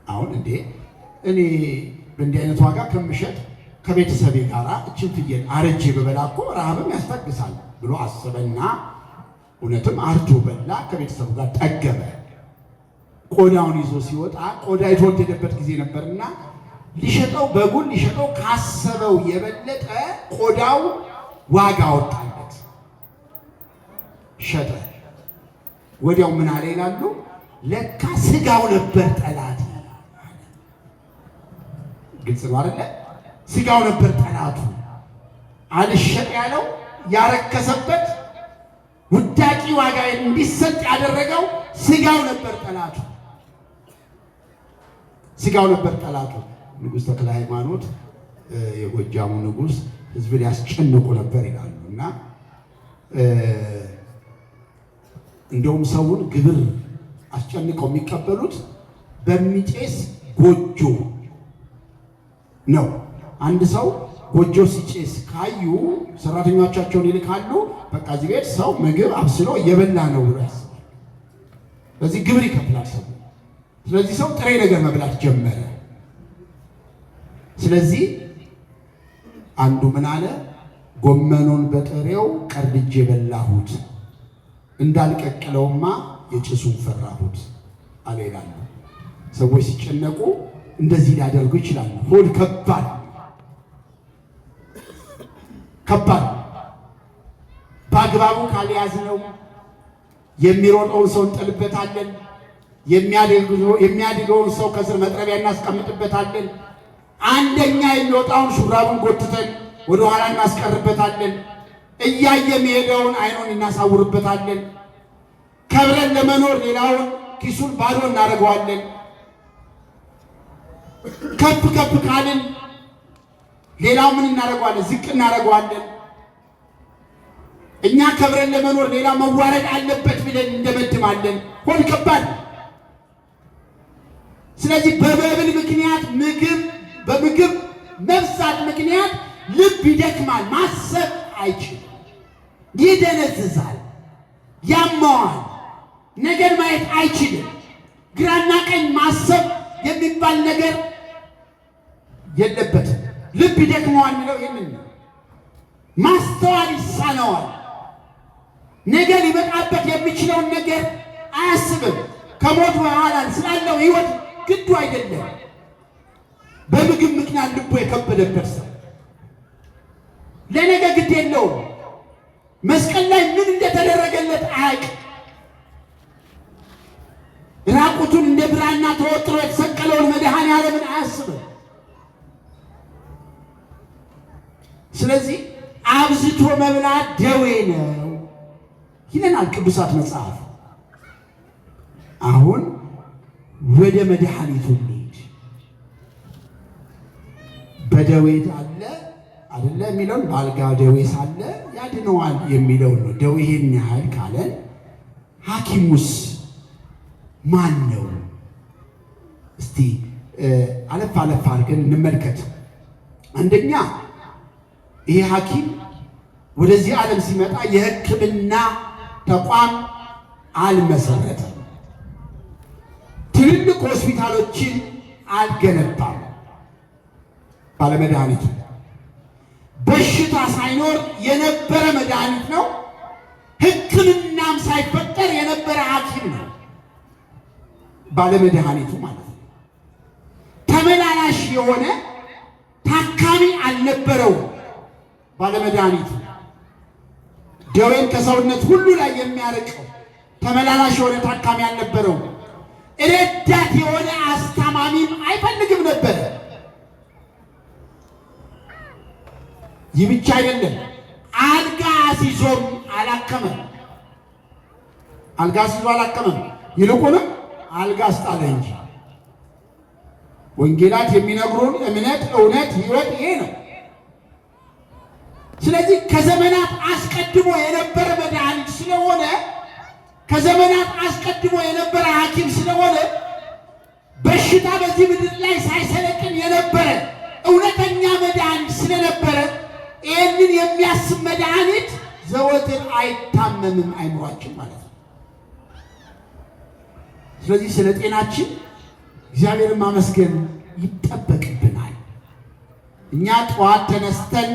አሁን እንዴ እኔ በእንዲህ አይነት ዋጋ ከምሸጥ ከቤተሰቤ ጋር እችን ፍየል አርጄ በበላ እኮ ረሃብም ያስታግሳል ብሎ አሰበና እውነትም አርዶ በላ። ከቤተሰቡ ጋር ጠገበ። ቆዳውን ይዞ ሲወጣ ቆዳ የተወደደበት ጊዜ ነበርና ሊሸጠው በጉን ሊሸጠው ካሰበው የበለጠ ቆዳው ዋጋ ወጣለት። ሸጠ። ወዲያው ምን አለ ይላሉ፣ ለካ ስጋው ነበር ጠላት። ግልጽ ነው አይደለ? ስጋው ነበር ጠላቱ። አልሸጥ ያለው ያረከሰበት ውዳቂ ዋጋ እንዲሰጥ ያደረገው ስጋው ነበር ጠላቱ። ስጋው ነበር ጠላቱ። ንጉሥ ተክለ ሃይማኖት የጎጃሙ ንጉሥ ሕዝብን ያስጨንቁ ነበር ይላሉ እና እንደውም ሰውን ግብር አስጨንቀው የሚቀበሉት በሚጤስ ጎጆ ነው። አንድ ሰው ጎጆ ሲጨስ ካዩ ሰራተኞቻቸውን ይልካሉ። በቃ እዚህ ቤት ሰው ምግብ አብስሎ እየበላ ነው ብሎ ያስባል። ስለዚህ ግብር ይከፍላል ሰው። ስለዚህ ሰው ጥሬ ነገር መብላት ጀመረ። ስለዚህ አንዱ ምን አለ፣ ጎመኑን በጥሬው ቀርድጄ በላሁት፣ እንዳልቀቅለውማ የጭሱን ፈራሁት አለ ይላሉ። ሰዎች ሲጨነቁ እንደዚህ ሊያደርጉ ይችላሉ። ሆድ ከባድ በአግባቡ ካልያዝነው የሚሮጠውን ሰው እንጥልበታለን። የሚያድገውን ሰው ከስር መጥረቢያ እናስቀምጥበታለን። አንደኛ የሚወጣውን ሹራቡን ጎትተን ወደ ኋላ እናስቀርበታለን። እያየ የሚሄደውን አይኑን እናሳውርበታለን። ከብረን ለመኖር ሌላውን ኪሱን ባዶ እናደርገዋለን። ከፍ ከፍ ካልን ሌላው ምን እናደርገዋለን? ዝቅ እናደርገዋለን። እኛ ከብረን ለመኖር ሌላ መዋረድ አለበት ብለን እንደመድማለን። ሆድ ከባድ። ስለዚህ በመብል ምክንያት በምግብ መብዛት ምክንያት ልብ ይደክማል፣ ማሰብ አይችልም፣ ይደነዝዛል፣ ያማዋል፣ ነገር ማየት አይችልም። ግራና ቀኝ ማሰብ የሚባል ነገር የለበትም። ልብ ይደክመዋል የሚለው ይህንን ነው። ማስተዋል ይሳነዋል። ነገር ሊመጣበት የሚችለውን ነገር አያስብም። ከሞት በኋላ ስላለው ሕይወት ግዱ አይደለም። በምግብ ምክንያት ልቡ የከበደበት ሰው ለነገ ግድ የለውም። መስቀል ላይ ምን እንደተደረገለት አያውቅም። ራቁቱን እንደ ብራና ተወጥሮ የተሰቀለውን መድኃኔዓለምን አያስብም። ስለዚህ አብዝቶ መብላት ደዌ ነው ይለናል ቅዱሳት መጽሐፍ። አሁን ወደ መድኃኒቱ እንሂድ። በደዌ አለ አይደለ የሚለውን በአልጋ ደዌ ሳለ ያድነዋል የሚለውን ነው። ደዌ ይሄን ያህል ካለን ሐኪሙስ ማን ነው? እስቲ አለፍ አለፍ አድርገን እንመልከት። አንደኛ ይሄ ሐኪም ወደዚህ ዓለም ሲመጣ የሕክምና ተቋም አልመሰረተም። ትልልቅ ሆስፒታሎችን አልገነባም። ባለመድኃኒቱ በሽታ ሳይኖር የነበረ መድኃኒት ነው። ሕክምናም ሳይፈጠር የነበረ ሐኪም ነው ባለመድኃኒቱ ማለት ነው። ተመላላሽ የሆነ ታካሚ አልነበረው ባለመድኃኒቱ። ደዌን ከሰውነት ሁሉ ላይ የሚያርቀው ተመላላሽ የሆነ ታካሚ አልነበረው። ረዳት የሆነ አስታማሚም አይፈልግም ነበር። ይህ ብቻ አይደለም፣ አልጋ አስይዞም አላከመም። አልጋ አስይዞ አላከመም፣ ይልቁንም አልጋ አስጣለ እንጂ። ወንጌላት የሚነግሩን እምነት፣ እውነት፣ ሕይወት ይሄ ነው። ስለዚህ ከዘመናት አስቀድሞ የነበረ መድኃኒት ስለሆነ፣ ከዘመናት አስቀድሞ የነበረ ሐኪም ስለሆነ፣ በሽታ በዚህ ምድር ላይ ሳይሰለጥን የነበረ እውነተኛ መድኃኒት ስለነበረ ይህንን የሚያስብ መድኃኒት ዘወትር አይታመምም አይምሯችን ማለት ነው። ስለዚህ ስለ ጤናችን እግዚአብሔርን ማመስገን ይጠበቅብናል። እኛ ጠዋት ተነስተን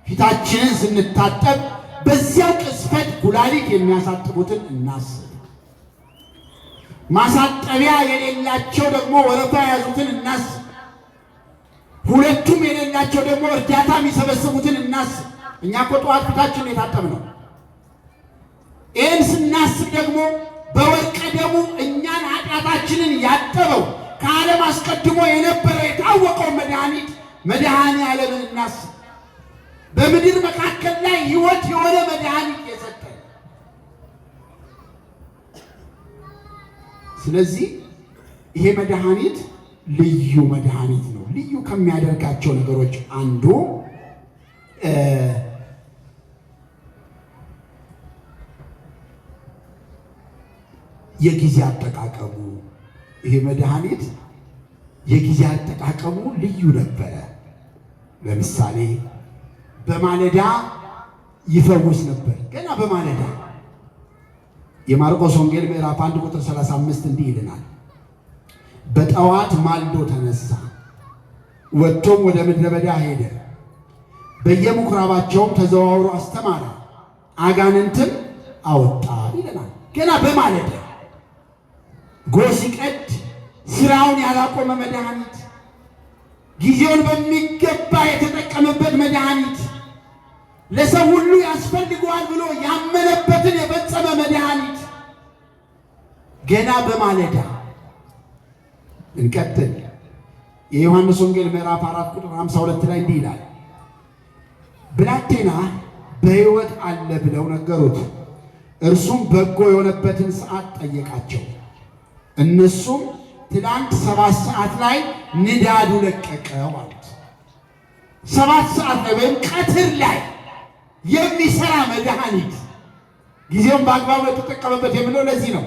ፊታችንን ስንታጠብ በዚያው ቅጽበት ኩላሊት የሚያሳጥቡትን እናስብ። ማሳጠቢያ የሌላቸው ደግሞ ወረፋ የያዙትን እናስብ። ሁለቱም የሌላቸው ደግሞ እርዳታ የሚሰበስቡትን እናስብ። እኛ እኮ ጠዋት ፊታችንን የታጠብነው። ይህን ስናስብ ደግሞ በወርቀ ደሙ እኛን ኃጢአታችንን ያጠበው ከዓለም አስቀድሞ የነበረው የታወቀው መድኃኔዓለምን እናስብ። በምድር መካከል ላይ ሕይወት የሆነ መድኃኒት የሰጠ። ስለዚህ ይሄ መድኃኒት ልዩ መድኃኒት ነው። ልዩ ከሚያደርጋቸው ነገሮች አንዱ የጊዜ አጠቃቀሙ። ይሄ መድኃኒት የጊዜ አጠቃቀሙ ልዩ ነበረ። ለምሳሌ በማለዳ ይፈውስ ነበር። ገና በማለዳ የማርቆስ ወንጌል ምዕራፍ 1 ቁጥር 35 እንዲህ ይልናል። በጠዋት ማልዶ ተነሳ፣ ወጥቶም ወደ ምድረ በዳ ሄደ። በየምኩራባቸውም ተዘዋውሮ አስተማረ፣ አጋንንትም አወጣ ይለናል። ገና በማለዳ ጎህ ሲቀድ ስራውን ያላቆመ መድኃኒት፣ ጊዜውን በሚገባ የተጠቀመበት መድኃኒት፣ ለሰው ሁሉ ያስፈልገዋል ብሎ ያመነበትን የፈጸመ መድኃኒት ገና በማለዳ እንቀጥል። የዮሐንስ ወንጌል ምዕራፍ 4 ቁጥር 52 ላይ እንዲህ ይላል፣ ብላቴና በሕይወት አለ ብለው ነገሩት። እርሱም በጎ የሆነበትን ሰዓት ጠየቃቸው። እነሱም ትናንት 7 ሰዓት ላይ ንዳዱ ለቀቀው አሉት። 7 ሰዓት ላይ ወይም ቀትር ላይ የሚሰራ መድኃኒት ጊዜውን በአግባቡ የተጠቀመበት የሚለው ለዚህ ነው።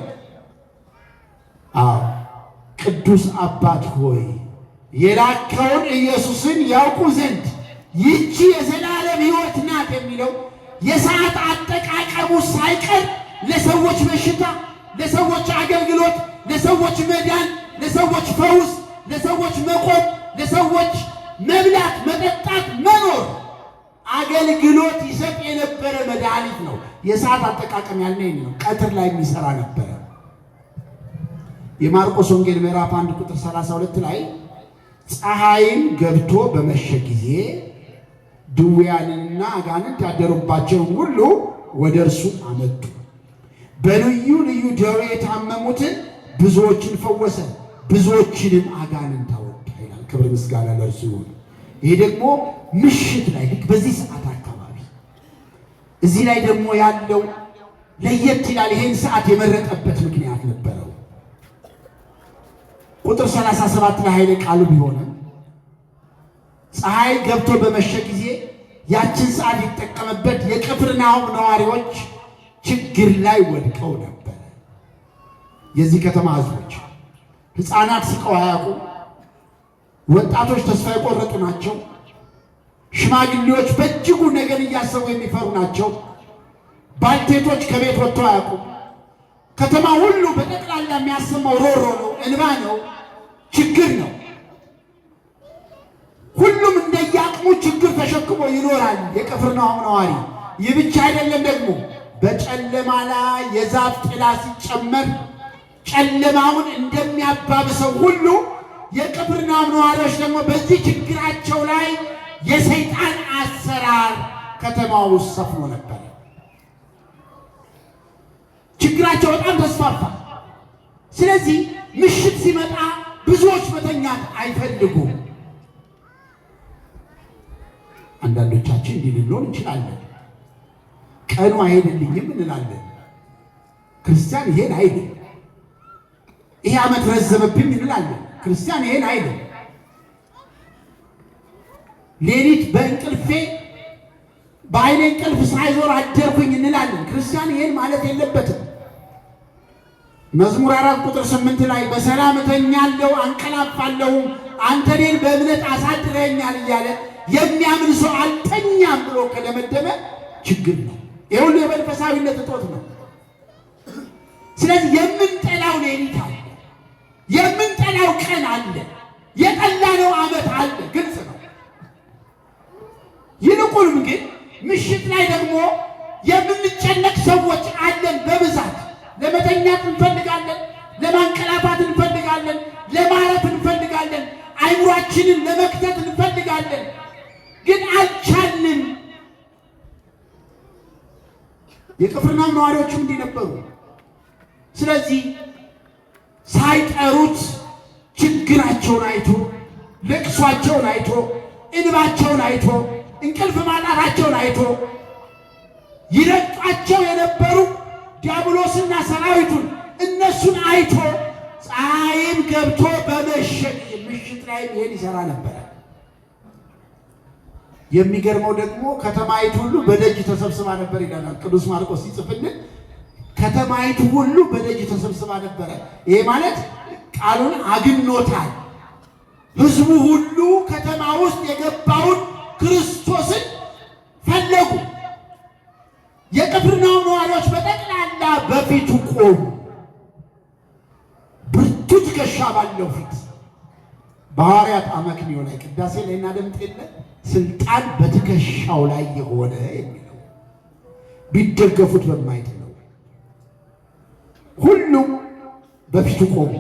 ቅዱስ አባት ሆይ የላከውን ኢየሱስን ያውቁ ዘንድ ይህች የዘላለም ሕይወት ናት የሚለው የሰዓት አጠቃቀሙ ሳይቀር ለሰዎች በሽታ፣ ለሰዎች አገልግሎት፣ ለሰዎች መዳን፣ ለሰዎች ፈውስ፣ ለሰዎች መቆም፣ ለሰዎች መብላት፣ መጠጣት፣ መኖር አገልግሎት ይሰጥ የነበረ መድኃኒት ነው። የሰዓት አጠቃቀም ያልነው ነው። ቀትር ላይ የሚሰራ ነበረ። የማርቆስ ወንጌል ምዕራፍ 1 ቁጥር 32 ላይ ፀሐይም ገብቶ በመሸ ጊዜ ድውያንንና አጋንንት ያደሩባቸውን ሁሉ ወደ እርሱ አመጡ፣ በልዩ ልዩ ደዌ የታመሙትን ብዙዎችን ፈወሰ፣ ብዙዎችንም አጋንንት አወጣ ይላል። ክብር ምስጋና ለእርሱ ይሁን። ይሄ ደግሞ ምሽት ላይ ልክ በዚህ ሰዓት አካባቢ እዚህ ላይ ደግሞ ያለው ለየት ይላል። ይሄን ሰዓት የመረጠበት ምክንያት ነበረው። ቁጥር 37 ላይ ኃይለ ቃሉ ቢሆንም ፀሐይ ገብቶ በመሸ ጊዜ ያችን ሰዓት ይጠቀምበት የቅፍርናሆም ነዋሪዎች ችግር ላይ ወድቀው ነበር። የዚህ ከተማ ሕዝቦች ሕፃናት ስቀው አያውቁም። ወጣቶች ተስፋ የቆረጡ ናቸው። ሽማግሌዎች በእጅጉ ነገር እያሰቡ የሚፈሩ ናቸው። ባልቴቶች ከቤት ወጥተው አያውቁም። ከተማ ሁሉ በጠቅላላ የሚያሰማው ሮሮ ነው፣ እንባ ነው፣ ችግር ነው። ሁሉም እንደየአቅሙ ችግር ተሸክሞ ይኖራል የቅፍርናሆም ነዋሪ። ይህ ብቻ አይደለም፣ ደግሞ በጨለማ ላይ የዛፍ ጥላ ሲጨመር ጨለማውን እንደሚያባብሰው ሁሉ የቅፍርናሆም ነዋሪዎች ደግሞ በዚህ ችግራቸው ላይ የሰይጣን አሰራር ከተማ ውስጥ ሰፍኖ ነበር። ችግራቸው በጣም ተስፋፋ። ስለዚህ ምሽት ሲመጣ ብዙዎች መተኛት አይፈልጉም። አንዳንዶቻችን እንዲህ ልንሆን እንችላለን። ቀኑ አይሄድልኝም እንላለን። ክርስቲያን ይሄን አይልም። ይሄ ዓመት ረዘመብኝ እንላለን። ክርስቲያን ይሄን አይልም። ሌሊት በእንቅልፌ በዓይኔ እንቅልፍ ሳይዞር አደርኩኝ እንላለን። ክርስቲያን ይሄን ማለት የለበትም። መዝሙር 4 ቁጥር 8 ላይ በሰላም እተኛለሁ አንቀላፋለሁም፣ አንተ እኔን በእምነት አሳድረኸኛል እያለ የሚያምን ሰው አልተኛም ብሎ ከደመደመ ችግር ነው። ይህ ሁሉ የመንፈሳዊነት እጦት ነው። ስለዚህ የምንጠላው ሌሊት አለ፣ የምንጠላው ቀን አለ፣ የጠላነው ዓመት አለ። ግልጽ ነው። ይልቁንም ግን ምሽት ላይ ደግሞ የምንጨነቅ ሰዎች አለን በብዛት። ለመተኛት እንፈልጋለን፣ ለማንቀላፋት እንፈልጋለን፣ ለማረፍ እንፈልጋለን፣ አይምሯችንን ለመክተት እንፈልጋለን፣ ግን አልቻልንም። የቅፍርናሆም ነዋሪዎችም እንዲህ ነበሩ። ስለዚህ ሳይጠሩት ችግራቸውን አይቶ፣ ልቅሷቸውን አይቶ፣ እንባቸውን አይቶ፣ እንቅልፍ ማጣታቸውን አይቶ ይረግጧቸው የነበሩ ዲያብሎስና ሰራዊቱን እነሱን አይቶ ፀሐይም ገብቶ በመሸ ምሽት ላይ ይሄን ይሰራ ነበር። የሚገርመው ደግሞ ከተማይቱ ሁሉ በደጅ ተሰብስባ ነበር ይላል ቅዱስ ማርቆስ ሲጽፍልን። ከተማይቱ ሁሉ በደጅ ተሰብስባ ነበረ። ይሄ ማለት ቃሉን አግኖታል። ሕዝቡ ሁሉ ከተማ ውስጥ የገባውን ክርስቶስን ፈለጉ። የቅፍርናሆም ነዋሪዎች በጠቅላላ በፊቱ ቆሙ። ብርቱ ትከሻ ባለው ፊት በሐዋርያት አመክንዮ ላይ ቅዳሴ ላይ እናደምጥ የለ ስልጣን በትከሻው ላይ የሆነ የሚለው ቢደገፉት በማይጥለው ሁሉም በፊቱ ቆሙ።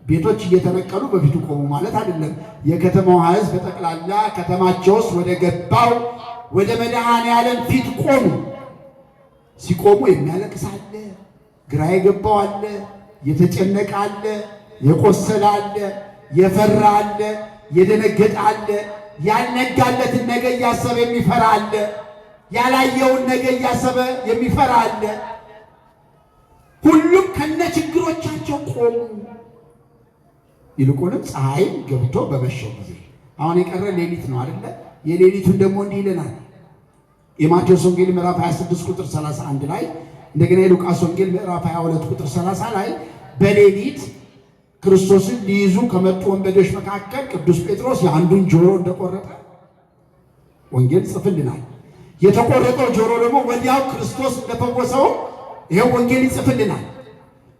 ቤቶች እየተነቀሉ በፊቱ ቆሙ ማለት አይደለም። የከተማው ሕዝብ በጠቅላላ ከተማቸው ውስጥ ወደ ገባው ወደ መድኃኔዓለም ፊት ቆሙ። ሲቆሙ የሚያለቅስ አለ፣ ግራ የገባው አለ፣ የተጨነቀ አለ፣ የቆሰለ አለ፣ የፈራ አለ፣ የደነገጠ አለ፣ ያልነጋለትን ነገ እያሰበ የሚፈራ አለ፣ ያላየውን ነገ እያሰበ የሚፈራ አለ። ሁሉም ከነ ችግሮቻቸው ቆሙ። ይልቁንም ፀሐይም ገብቶ በመሸው ጊዜ አሁን የቀረ ሌሊት ነው አይደለ? የሌሊቱን ደግሞ እንዲህ ይለናል የማቴዎስ ወንጌል ምዕራፍ 26 ቁጥር 31 ላይ እንደገና የሉቃስ ወንጌል ምዕራፍ 22 ቁጥር 30 ላይ በሌሊት ክርስቶስን ሊይዙ ከመጡ ወንበዴዎች መካከል ቅዱስ ጴጥሮስ የአንዱን ጆሮ እንደቆረጠ ወንጌል ጽፍልናል። የተቆረጠው ጆሮ ደግሞ ወዲያው ክርስቶስ እንደፈወሰው ይሄው ወንጌል ይጽፍልናል።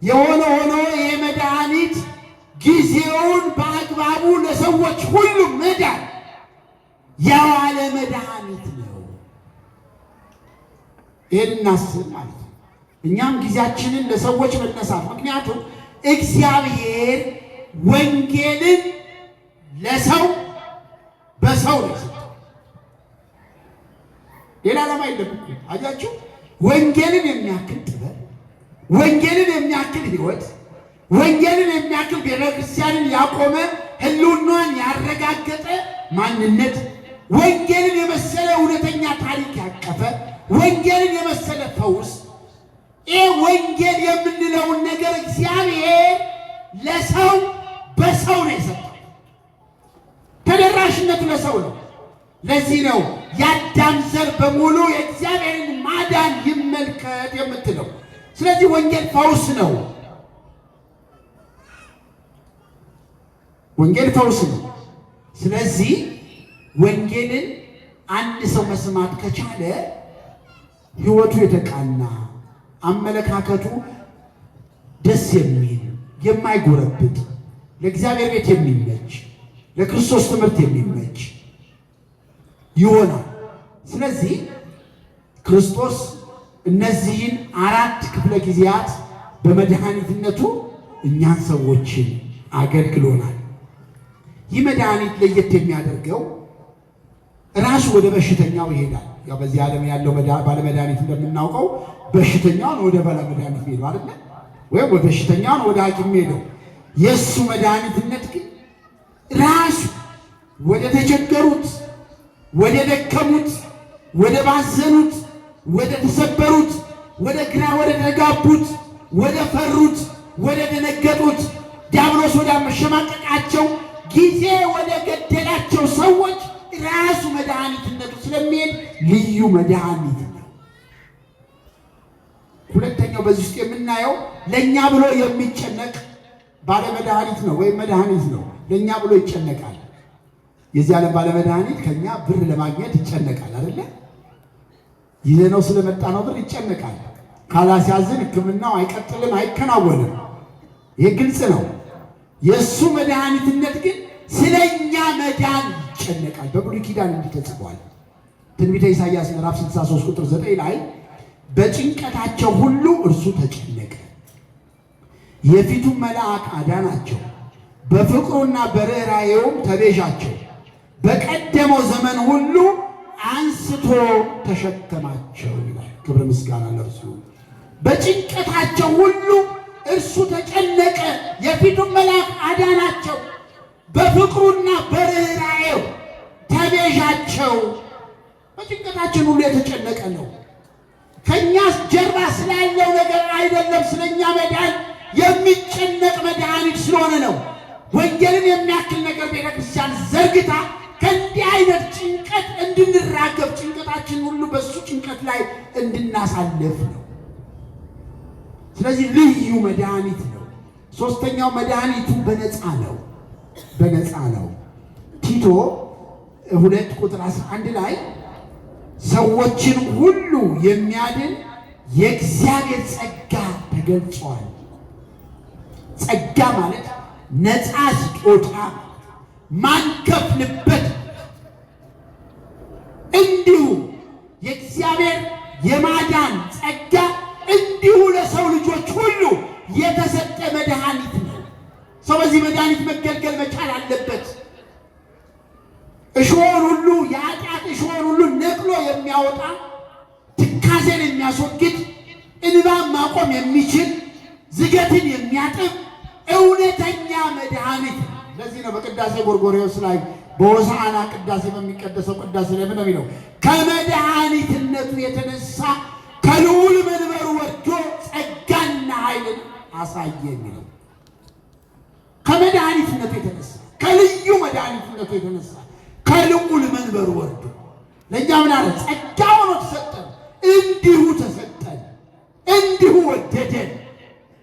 የሆነ ሆኖ ይሄ መድኃኒት ጊዜውን በአግባቡ ለሰዎች ሁሉ መዳን ያዋለ መድኃኒት ነው። ይሄን እናስብ ማለት ነው። እኛም ጊዜያችንን ለሰዎች መነሳት፣ ምክንያቱም እግዚአብሔር ወንጌልን ለሰው በሰው ነው የሰጠው። ሌላ ዓላማ የለም። አያችሁ፣ ወንጌልን የሚያክል ጥበብ፣ ወንጌልን የሚያክል ሕይወት፣ ወንጌልን የሚያክል ቤተክርስቲያንን ያቆመ ሕልውናን ያረጋገጠ ማንነት፣ ወንጌልን የመሰለ እውነተኛ ታሪክ ያቀፈ፣ ወንጌልን የመሰለ ፈውስ፣ ይህ ወንጌል የምንለውን ነገር እግዚአብሔር ለሰው በሰው ነው የሰጠው። ተደራሽነቱ ለሰው ነው። ለዚህ ነው የአዳም ዘር በሙሉ የእግዚአብሔርን ማዳን ይመልከት የምትለው። ስለዚህ ወንጌል ፈውስ ነው። ወንጌል ፈውስ ነው። ስለዚህ ወንጌልን አንድ ሰው መስማት ከቻለ ሕይወቱ የተቃና፣ አመለካከቱ ደስ የሚል፣ የማይጎረብጥ፣ ለእግዚአብሔር ቤት የሚመች፣ ለክርስቶስ ትምህርት የሚመች ይሆናል። ስለዚህ ክርስቶስ እነዚህን 4 ክፍለ ጊዜያት በመድኃኒትነቱ እኛን ሰዎችን አገልግሎናል። ይህ መድኃኒት ለየት የሚያደርገው ራሱ ወደ በሽተኛው ይሄዳል። ያው በዚህ ዓለም ያለው ባለመድኃኒት እንደምናውቀው በሽተኛውን ወደ ባለመድኃኒት ሄዱ አይደል? ወይም በሽተኛውን ወደ ሐኪም ሄደው። የእሱ መድኃኒትነት ግን ራሱ ወደ ተቸገሩት፣ ወደ ደከሙት፣ ወደ ባዘኑት፣ ወደ ተሰበሩት፣ ወደ ግራ ወደ ተጋቡት፣ ወደ ፈሩት፣ ወደ ደነገጡት፣ ዲያብሎስ ወደ አመሸማቀቃቸው ጊዜ ወደ ገደላቸው ሰዎች ራሱ መድኃኒትነቱ ስለሚሄድ ልዩ መድኃኒት ነው። ሁለተኛው በዚህ ውስጥ የምናየው ለእኛ ብሎ የሚጨነቅ ባለመድኃኒት ነው ወይም መድኃኒት ነው። ለእኛ ብሎ ይጨነቃል። የዚህ ዓለም ባለመድኃኒት ከኛ ብር ለማግኘት ይጨነቃል አይደለ? ይዘነው ስለመጣ ነው ብር ይጨነቃል። ካላስያዝን ሕክምናው አይቀጥልም፣ አይከናወንም። ይህ ግልጽ ነው። የእሱ መድኃኒትነት ግን ስለኛ መዳን ይጨነቃል። በብሉይ ኪዳን እንዲህ ተጽፏል። ትንቢተ ኢሳይያስ ምዕራፍ 63 ቁጥር 9 ላይ በጭንቀታቸው ሁሉ እርሱ ተጨነቀ፣ የፊቱን መልአክ አዳናቸው፣ በፍቅሩና በርኅራኄውም ተቤዣቸው፣ በቀደመው ዘመን ሁሉ አንስቶ ተሸከማቸው ይላል። ክብር ምስጋና ለእርሱ። በጭንቀታቸው ሁሉ እርሱ ተጨነቀ፣ የፊቱን መልአክ አዳናቸው፣ በፍቅሩና በርኅራኄው ተቤዣቸው። በጭንቀታችን ሁሉ የተጨነቀ ነው። ከእኛ ጀርባ ስላለው ነገር አይደለም፣ ስለኛ መዳን የሚጨነቅ መድኃኒት ስለሆነ ነው። ወንጌልን የሚያክል ነገር ቤተክርስቲያን ዘርግታ ከእንዲህ አይነት ጭንቀት እንድንራገብ፣ ጭንቀታችን ሁሉ በሱ ጭንቀት ላይ እንድናሳልፍ ነው። ስለዚህ ልዩ መድኃኒት ነው። ሶስተኛው መድኃኒቱ በነፃ ነው። በነፃ ነው። ቲቶ 2 ቁጥር 11 ላይ ሰዎችን ሁሉ የሚያድን የእግዚአብሔር ጸጋ ተገልጿል። ጸጋ ማለት ነፃ ስጦታ ማንከፍልበት፣ እንዲሁ የእግዚአብሔር የማዳን ጸጋ እንዲሁ ለሰው ልጆች ሁሉ የተሰጠ መድኃኒት ነው። ሰው በዚህ መድኃኒት መገልገል መቻል አለበት። እሾህን ሁሉ የኃጢአት እሾህን ሁሉ ነቅሎ የሚያወጣ ትካዜን የሚያስወግድ እንባን ማቆም የሚችል ዝገትን የሚያጥብ እውነተኛ መድኃኒት። ለዚህ ነው በቅዳሴ ጎርጎርዮስ ላይ በሆሳዕና ቅዳሴ በሚቀደሰው ቅዳሴ ላይ ምን የሚለው? ከመድኃኒትነቱ የተነሳ ከልዑል መንበሩ ወርዶ ጸጋና ኃይልን አሳየ የሚለው። ከመድኃኒትነቱ የተነሳ ከልዩ መድኃኒትነቱ የተነሳ ከልዑል መንበሩ ወርዶ ለእኛ ምን አለ? ጸጋ ሆኖ ተሰጠን። እንዲሁ ተሰጠን፣ እንዲሁ ወደደን፣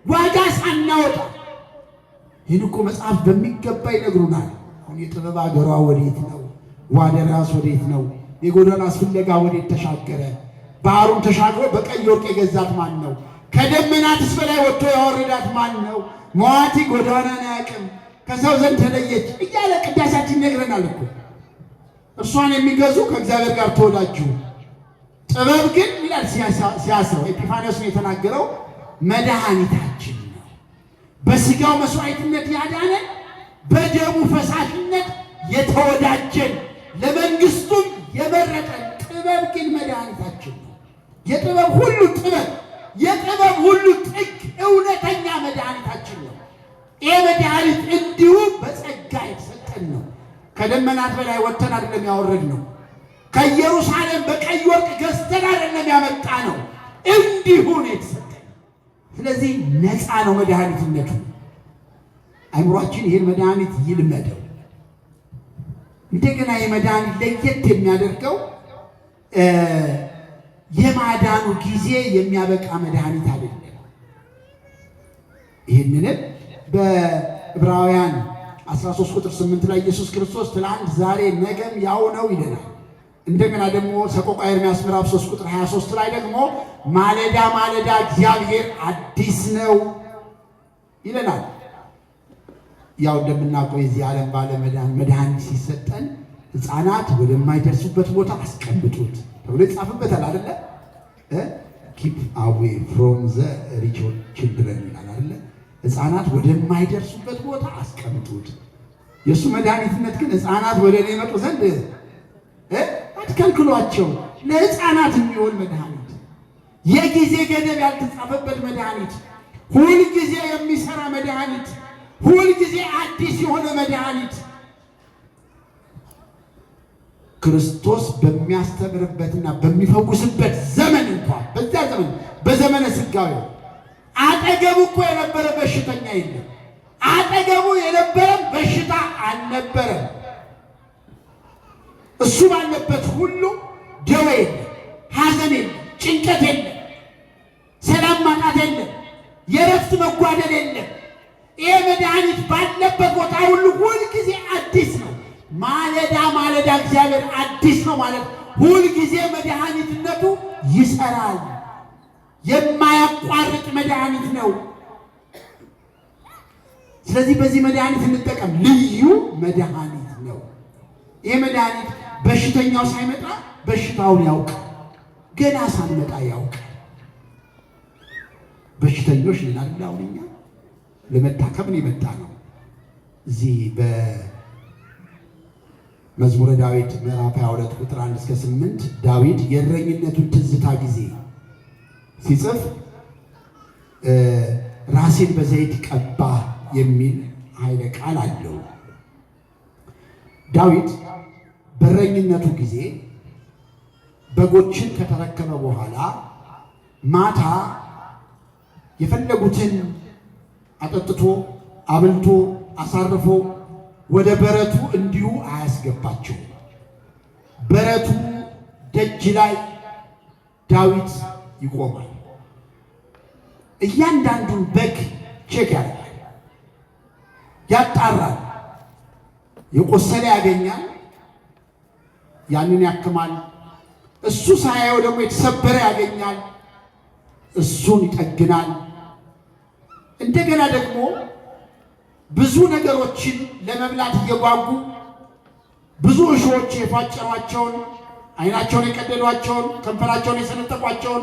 ዋጋ ሳናወጣ። ይህን እኮ መጽሐፍ በሚገባ ይነግሩናል። አሁን የጥበብ አገሯ ወዴት ነው? ዋደራስ ወዴት ነው? የጎዳናስ ፍለጋ ወዴት ተሻገረ? ባህሩን ተሻግሮ በቀይ ወርቅ የገዛት ማን ነው? ከደመናትስ በላይ ወጥቶ ያወረዳት ማን ነው? መዋቲ ጎዳናን አያውቅም፣ ከሰው ዘንድ ተለየች እያለ ቅዳሴያችን ይነግረናል እኮ። እርሷን የሚገዙ ከእግዚአብሔር ጋር ተወዳጁ። ጥበብ ግን ይላል ሲያስረው ኤጲፋንዮስ ነው የተናገረው፣ መድኃኒታችን ነው። በሥጋው መስዋዕትነት ያዳነን፣ በደሙ ፈሳሽነት የተወዳጀን፣ ለመንግሥቱም የመረጠን። ጥበብ ግን መድኃኒታችን ነው። የጥበብ ሁሉ ጥበብ፣ የጥበብ ሁሉ ጥግ እውነተኛ መድኃኒታችን ነው። ይህ መድኃኒት እንዲሁ በጸጋ የተሰጠን ነው። ከደመናት በላይ ወጥተን አይደለም ያወረድ ነው። ከኢየሩሳሌም በቀይ ወርቅ ገዝተን አይደለም ያመጣ ነው። እንዲሁ ነው የተሰጠን። ስለዚህ ነፃ ነው መድኃኒትነቱ። አእምሯችን ይህን መድኃኒት ይልመደው። እንደገና የመድኃኒት ለየት የሚያደርገው የማዳኑ ጊዜ የሚያበቃ መድኃኒት አይደለም። ይህንንም በዕብራውያን 13 ቁጥር 8 ላይ ኢየሱስ ክርስቶስ ትላንት ዛሬ ነገም ያው ነው ይለናል። እንደገና ደግሞ ሰቆቃወ ኤርምያስ ምዕራፍ 3 ቁጥር 23 ላይ ደግሞ ማለዳ ማለዳ እግዚአብሔር አዲስ ነው ይለናል። ያው እንደምናውቀው የዚህ ዓለም ባለ መድኃኒት ሲሰጠን ሕፃናት ወደማይደርሱበት ቦታ አስቀምጡት ተብሎ ይጻፍበታል አይደለ? ኪፕ አዌይ ፍሮም ዘ ሪች ችልድረን ይላል አይደለ? ሕፃናት ወደማይደርሱበት ቦታ አስቀምጡት። የእሱ መድኃኒትነት ግን ሕፃናት ወደ እኔ መጡ ዘንድ አትከልክሏቸው። ለሕፃናት የሚሆን መድኃኒት፣ የጊዜ ገደብ ያልተጻፈበት መድኃኒት፣ ሁልጊዜ የሚሰራ መድኃኒት፣ ሁልጊዜ አዲስ የሆነ መድኃኒት ክርስቶስ በሚያስተምርበትና በሚፈውስበት ዘመን እንኳን በዚያ ዘመን በዘመነ ሥጋዌ አጠገቡ እኮ የነበረ በሽተኛ የለም። አጠገቡ የነበረ በሽታ አልነበረም። እሱ ባለበት ሁሉ ደዌ የለም፣ ሐዘን የለም፣ ጭንቀት የለም፣ ሰላም ማጣት የለም፣ የረፍት መጓደል የለም። ይሄ መድኃኒት ባለበት ቦታ ሁሉ ሁልጊዜ አዲስ ነው። ማለዳ ማለዳ እግዚአብሔር አዲስ ነው ማለት ሁልጊዜ መድኃኒትነቱ ይሰራል። የማያቋርጥ መድኃኒት ነው። ስለዚህ በዚህ መድኃኒት እንጠቀም። ልዩ መድኃኒት ነው። ይሄ መድኃኒት በሽተኛው ሳይመጣ በሽታውን ያውቃል። ገና ሳንመጣ ያውቃል። በሽተኞች ልናል አሁን እኛ ለመታከም የመጣ ነው። እዚህ በመዝሙረ ዳዊት ምዕራፍ 22 ቁጥር 1 እስከ 8 ዳዊት የእረኝነቱን ትዝታ ጊዜ ሲጽፍ ራሴን በዘይት ቀባ የሚል ኃይለ ቃል አለው። ዳዊት በእረኝነቱ ጊዜ በጎችን ከተረከበ በኋላ ማታ የፈለጉትን አጠጥቶ አብልቶ አሳርፎ ወደ በረቱ እንዲሁ አያስገባቸው። በረቱ ደጅ ላይ ዳዊት ይቆማል። እያንዳንዱን በግ ቼክ ያደርጋል፣ ያጣራል። የቆሰለ ያገኛል፣ ያንን ያክማል። እሱ ሳያየው ደግሞ የተሰበረ ያገኛል፣ እሱን ይጠግናል። እንደገና ደግሞ ብዙ ነገሮችን ለመብላት እየጓጉ ብዙ እሾዎች የፏጨሯቸውን፣ ዓይናቸውን የቀደዷቸውን፣ ከንፈራቸውን የሰነጠቋቸውን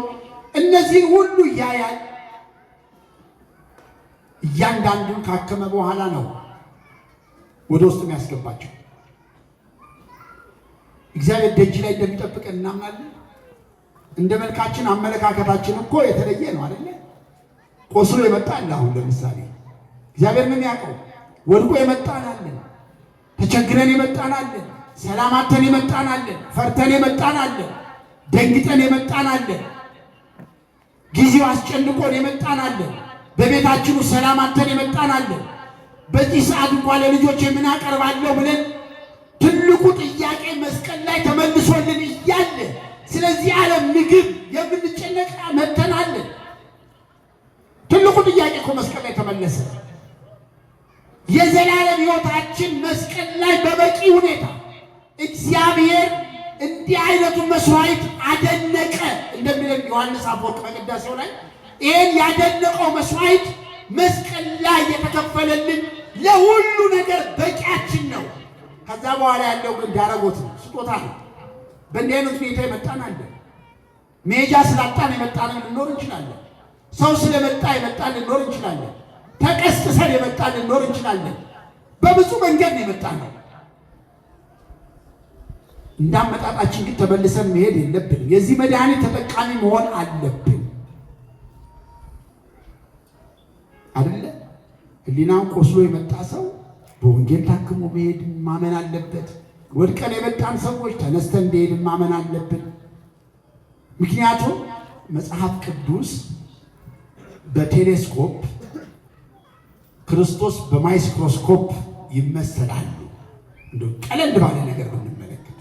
እነዚህን ሁሉ ያያል። እያንዳንዱን ካከመ በኋላ ነው ወደ ውስጥ የሚያስገባቸው። እግዚአብሔር ደጅ ላይ እንደሚጠብቀን እናምናለን። እንደ መልካችን አመለካከታችን እኮ የተለየ ነው አይደለ? ቆስሎ የመጣን አሁን ለምሳሌ እግዚአብሔር ምን ያውቀው? ወድቆ የመጣን አለን፣ ተቸግረን የመጣን አለን፣ ሰላማተን የመጣን አለን፣ ፈርተን የመጣን አለን፣ ደንግጠን የመጣን አለን፣ ጊዜው አስጨንቆን የመጣን አለን፣ በቤታችን ሰላማተን የመጣን አለን። በዚህ ሰዓት እንኳን ለልጆች ምን አቀርባለሁ ብለን ትልቁ ጥያቄ መስቀል ላይ ተመልሶልን እያለ ስለዚህ ዓለም ምግብ የምንጨነቅ መተናለን። ትልቁ ጥያቄ እኮ መስቀል ላይ ተመለሰ። የዘላለም ሕይወታችን መስቀል ላይ በበቂ ሁኔታ እግዚአብሔር እንዲህ አይነቱ መስዋዕት አደነቀ እንደሚለን ዮሐንስ አፈወርቅ በቅዳሴው ላይ ይህን ያደነቀው መስዋዕት መስቀል ላይ የተከፈለልን ለሁሉ ነገር በቂያችን ነው። ከዛ በኋላ ያለው ግን ዳረጎት ነው፣ ስጦታ ነው። በእንዲህ አይነት ሁኔታ የመጣን አለን። መሄጃ ስላጣን የመጣን ልንኖር እንችላለን። ሰው ስለመጣ የመጣን ልንኖር እንችላለን። ተቀስቅሰን የመጣን ልንኖር እንችላለን። በብዙ መንገድ ነው የመጣን ነው። እንዳመጣጣችን ግን ተመልሰን መሄድ የለብንም። የዚህ መድኃኒት ተጠቃሚ መሆን አለብን አይደለ? ሕሊናውን ቆስሎ የመጣ ሰው በወንጌል ታክሞ መሄድን ማመን አለበት። ወድቀን የመጣን ሰዎች ተነስተን እንደሄድን ማመን አለብን። ምክንያቱም መጽሐፍ ቅዱስ በቴሌስኮፕ ክርስቶስ በማይክሮስኮፕ ይመሰላሉ። እንደው ቀለል ባለ ነገር ብንመለከት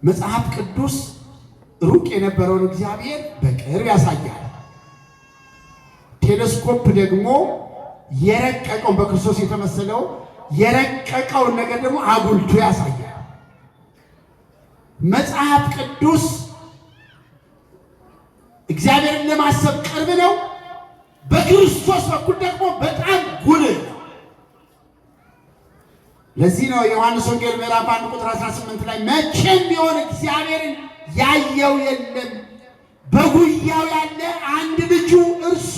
መጽሐፍ ቅዱስ ሩቅ የነበረውን እግዚአብሔር በቅርብ ያሳያል። ቴሌስኮፕ ደግሞ የረቀቀውን በክርስቶስ የተመሰለው የረቀቀውን ነገር ደግሞ አጉልቶ ያሳያል። መጽሐፍ ቅዱስ እግዚአብሔርን ለማሰብ ቅርብ ነው። በክርስቶስ በኩል ደግሞ በጣም ጉልህ ነው። ለዚህ ነው የዮሐንስ ወንጌል ምዕራፍ 1 ቁጥር 18 ላይ መቼም ቢሆን እግዚአብሔርን ያየው የለም፣ በጉያው ያለ አንድ ልጁ እርሱ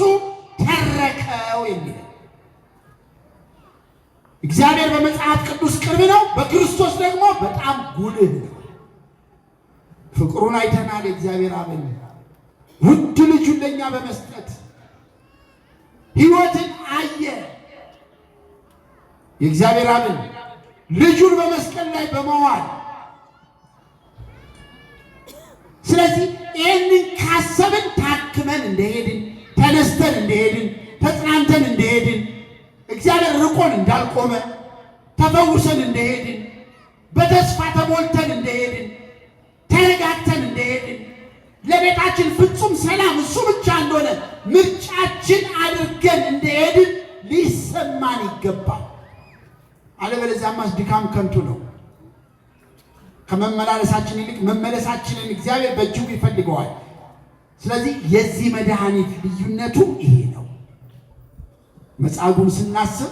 ተረከው የሚል እግዚአብሔር በመጽሐፍ ቅዱስ ቅርብ ነው። በክርስቶስ ደግሞ በጣም ጉልህ ነው። ፍቅሩን አይተናል። የእግዚአብሔር አብን ውድ ልጁን ለኛ በመስጠት ሕይወትን አየ። የእግዚአብሔር አብን ልጁን በመስቀል ላይ በመዋል ስለዚህ ይህንን ካሰብን ታክመን እንደሄድን፣ ተነስተን እንደሄድን፣ ተጽናንተን እንደሄድን፣ እግዚአብሔር ርቆን እንዳልቆመ ተፈውሰን እንደሄድን፣ በተስፋ ተሞልተን እንደሄድን፣ ተረጋግተን እንደሄድን፣ ለቤታችን ፍጹም ሰላም እሱ ብቻ እንደሆነ ምርጫችን አድርገን እንደሄድን ሊሰማን ይገባል። አለበለዚያማ ድካም ከንቱ ነው። ከመመላለሳችን ይልቅ መመለሳችንን እግዚአብሔር በእጅጉ ይፈልገዋል። ስለዚህ የዚህ መድኃኒት ልዩነቱ ይሄ ነው። መጻጉዕን ስናስብ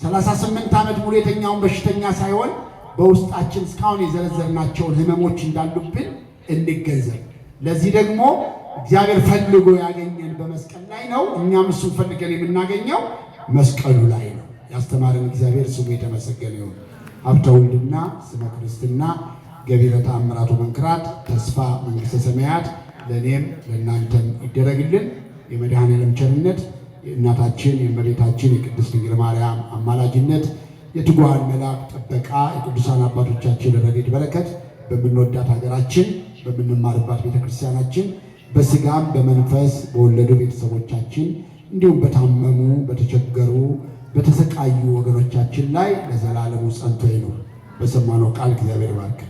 38 ዓመት ሙሉ የተኛውን በሽተኛ ሳይሆን በውስጣችን እስካሁን የዘረዘርናቸውን ሕመሞች እንዳሉብን እንገንዘብ። ለዚህ ደግሞ እግዚአብሔር ፈልጎ ያገኘን በመስቀል ላይ ነው። እኛም እሱን ፈልገን የምናገኘው መስቀሉ ላይ ነው። ያስተማረን እግዚአብሔር ስሙ የተመሰገነ ይሁን። ሀብተ ወልድና ስመ ክርስትና ገቢረ ተአምራቱ መንክራት ተስፋ መንግሥተ ሰማያት ለእኔም ለእናንተም ይደረግልን። የመድኃኔዓለም ቸርነት፣ የእናታችን የእመቤታችን የቅድስት ድንግል ማርያም አማላጅነት፣ የትጉሃን መላእክት ጥበቃ፣ የቅዱሳን አባቶቻችን ረድኤት በረከት በምንወዳት ሀገራችን በምንማርባት ቤተክርስቲያናችን በስጋም በመንፈስ በወለዱ ቤተሰቦቻችን እንዲሁም በታመሙ በተቸገሩ በተሰቃዩ ወገኖቻችን ላይ ለዘላለሙ ጸንቶ ይኑር። በሰማነው ቃል እግዚአብሔር ባርክ።